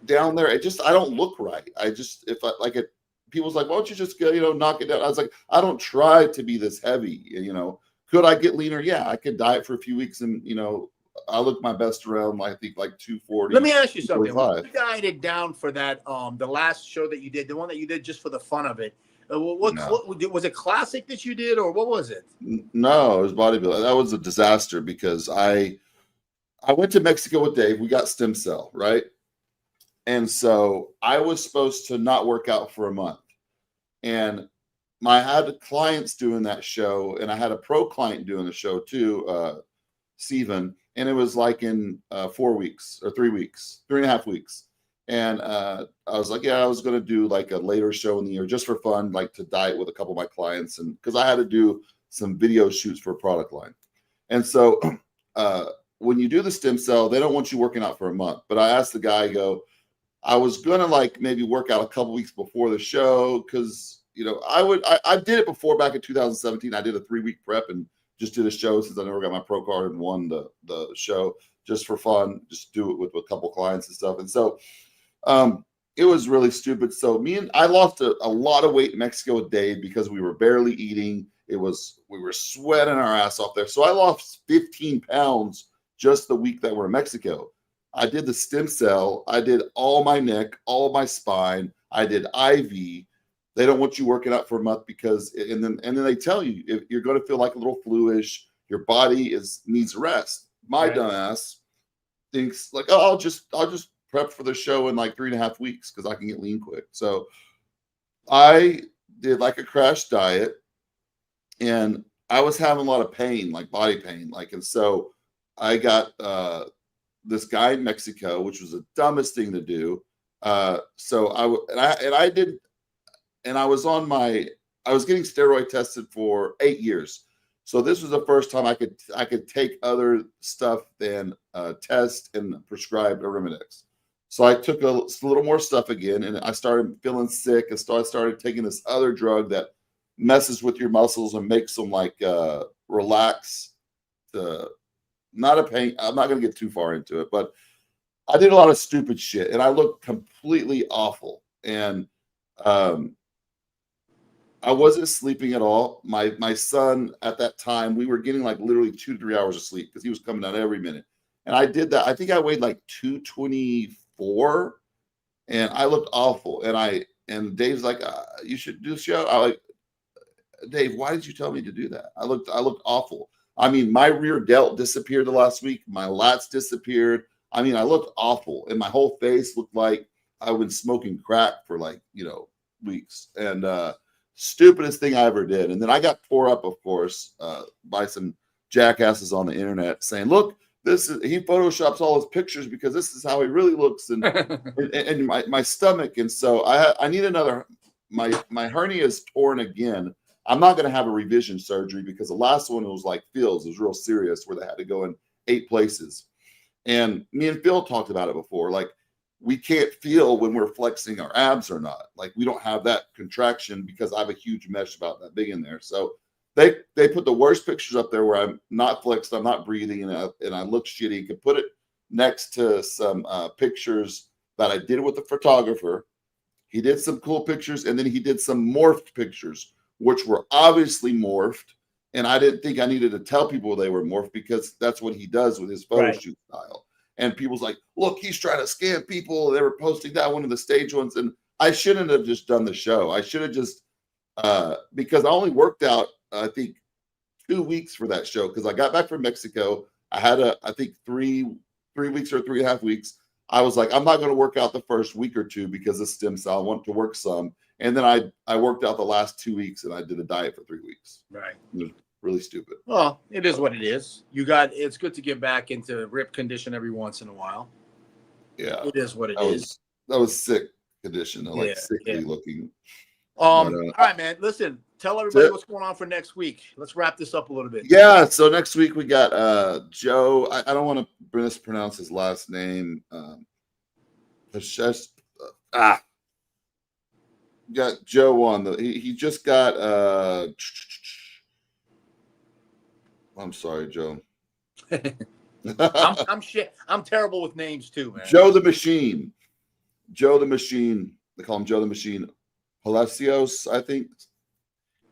Speaker 1: down there, I don't look right. If I like it, people's like, why don't you just go, knock it down? I was like, I don't try to be this heavy, Could I get leaner? Yeah, I could diet for a few weeks and, I look my best around, I think, like 240.
Speaker 2: Let me ask you something.
Speaker 1: 245.
Speaker 2: When you dieted down for that, the last show that you did, the one that you did just for the fun of it, what was it classic that you did, or what was it?
Speaker 1: No, it was bodybuilding. That was a disaster because I went to Mexico with Dave. We got stem cell, right? And so I was supposed to not work out for a month. And I had clients doing that show, and I had a pro client doing the show too, Steven. And it was like in 4 weeks or 3 weeks, 3.5 weeks. And I was like, yeah, I was going to do like a later show in the year just for fun, like to diet with a couple of my clients. And because I had to do some video shoots for a product line. And so when you do the stem cell, they don't want you working out for a month. But I asked the guy, I was going to like maybe work out a couple weeks before the show because, I did it before back in 2017. I did a 3-week prep and just did a show since I never got my pro card and won the show just for fun, just do it with a couple clients and stuff. And so it was really stupid. So I lost a lot of weight in Mexico with Dave because we were barely eating. We were sweating our ass off there. So I lost 15 pounds just the week that we're in Mexico. I did the stem cell. I did all my neck, all my spine. I did IV. They don't want you working out for a month because, and then they tell you if you're going to feel like a little fluish, your body needs rest. My dumbass thinks like, oh, I'll just prep for the show in like 3.5 weeks because I can get lean quick. So I did like a crash diet, and I was having a lot of pain, like body pain, and so I got this guy in Mexico, which was the dumbest thing to do. So I was getting steroid tested for 8 years. So this was the first time I could take other stuff than test and prescribed Arimidex. So I took a little more stuff again, and I started feeling sick. And so I started taking this other drug that messes with your muscles and makes them like relax. Not a pain. I'm not going to get too far into it, but I did a lot of stupid shit, and I looked completely awful. And I wasn't sleeping at all. My son at that time, we were getting like literally 2 to 3 hours of sleep because he was coming out every minute. And I did that. I think I weighed like 224, and I looked awful. And Dave's like, you should do the show. I like, Dave, why did you tell me to do that? I looked awful. I mean, my rear delt disappeared the last week. My lats disappeared. I mean, I looked awful, and my whole face looked like I've been smoking crack for like, weeks. And stupidest thing I ever did. And then I got tore up, of course, by some jackasses on the internet saying, look, he photoshops all his pictures because this is how he really looks, and and my stomach. And so I need another. My hernia is torn again. I'm not going to have a revision surgery because the last one was like Phil's. It was real serious where they had to go in 8 places. And me and Phil talked about it before. Like, we can't feel when we're flexing our abs or not. Like, we don't have that contraction because I have a huge mesh about that big in there. So they put the worst pictures up there where I'm not flexed, I'm not breathing, and I look shitty. You could put it next to some pictures that I did with the photographer. He did some cool pictures, and then he did some morphed pictures, which were obviously morphed. And I didn't think I needed to tell people they were morphed because that's what he does with his photo shoot style. And people's like, look, he's trying to scam people. They were posting that one of the stage ones. And I shouldn't have just done the show. I should have just, because I only worked out, I think, 2 weeks for that show. Because I got back from Mexico. I had I think 3 weeks or 3.5 weeks. I was like, I'm not going to work out the first week or two because of stem cell. I want to work some. And then I worked out the last 2 weeks, and I did a diet for 3 weeks.
Speaker 2: Right.
Speaker 1: It was really stupid.
Speaker 2: Well, it is what it is. It's good to get back into rip condition every once in a while.
Speaker 1: Yeah.
Speaker 2: It is what it is.
Speaker 1: That was sick condition. Like sickly looking.
Speaker 2: All right, man. Listen, tell everybody what's going on for next week. Let's wrap this up a little bit.
Speaker 1: Yeah. So next week we got Joe. I don't want to mispronounce his last name. Got Joe on he just got hold I'm sorry, Joe.
Speaker 2: I'm shit. I'm terrible with names too, man.
Speaker 1: Joe the Machine. Joe the Machine. They call him Joe the Machine. Palacios, I think.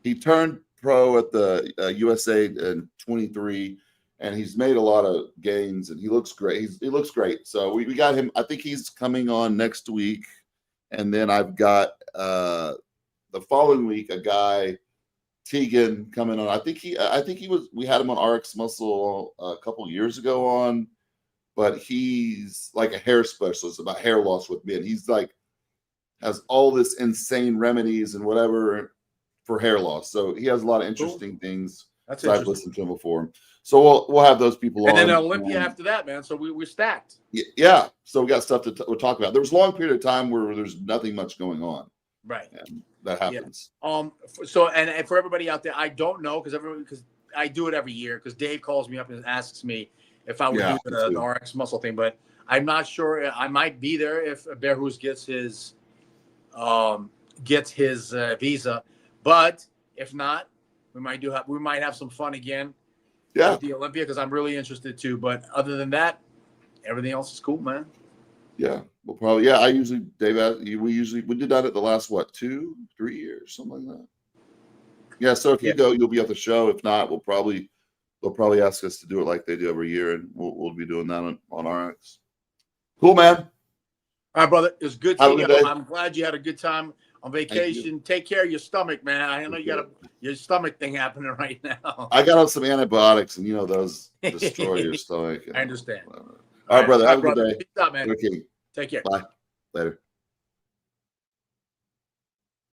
Speaker 1: He turned pro at the USA in 23, and he's made a lot of gains, and he looks great. He looks great. So we got him. I think he's coming on next week, and then I've got the following week a guy, Tegan, coming on. I think he was. We had him on RX Muscle a couple years ago on, but he's like a hair specialist about hair loss with men. He's like has all this insane remedies and whatever for hair loss. So he has a lot of interesting things.
Speaker 2: That's
Speaker 1: so I've listened to him before. So we'll have those people
Speaker 2: and
Speaker 1: on.
Speaker 2: And then Olympia after that, man. So we're stacked.
Speaker 1: Yeah. So we got stuff to we'll talk about. There was a long period of time where there's nothing much going on.
Speaker 2: Right.
Speaker 1: And that happens.
Speaker 2: Yeah. So and for everybody out there, I don't know because I do it every year because Dave calls me up and asks me if I would do the RX Muscle thing, but I'm not sure. I might be there if Bearhoos gets his visa, but if not, we might have some fun again.
Speaker 1: Yeah.
Speaker 2: With the Olympia because I'm really interested too. But other than that, everything else is cool, man.
Speaker 1: Yeah. Well, probably. Yeah. We did that at the last 2-3 years, something like that. Yeah. So if you go, you'll be at the show. If not, they'll probably ask us to do it like they do every year, and we'll be doing that on RX. Cool, man.
Speaker 2: All right, brother. It was good seeing you.
Speaker 1: Day.
Speaker 2: I'm glad you had a good time on vacation. Take care of your stomach, man. I know you got your stomach thing happening right now.
Speaker 1: I got on some antibiotics, and those destroy your stomach.
Speaker 2: I understand.
Speaker 1: All right, brother. Have a good day.
Speaker 2: Peace out, man.
Speaker 1: Okay.
Speaker 2: Take care.
Speaker 1: Bye. Later.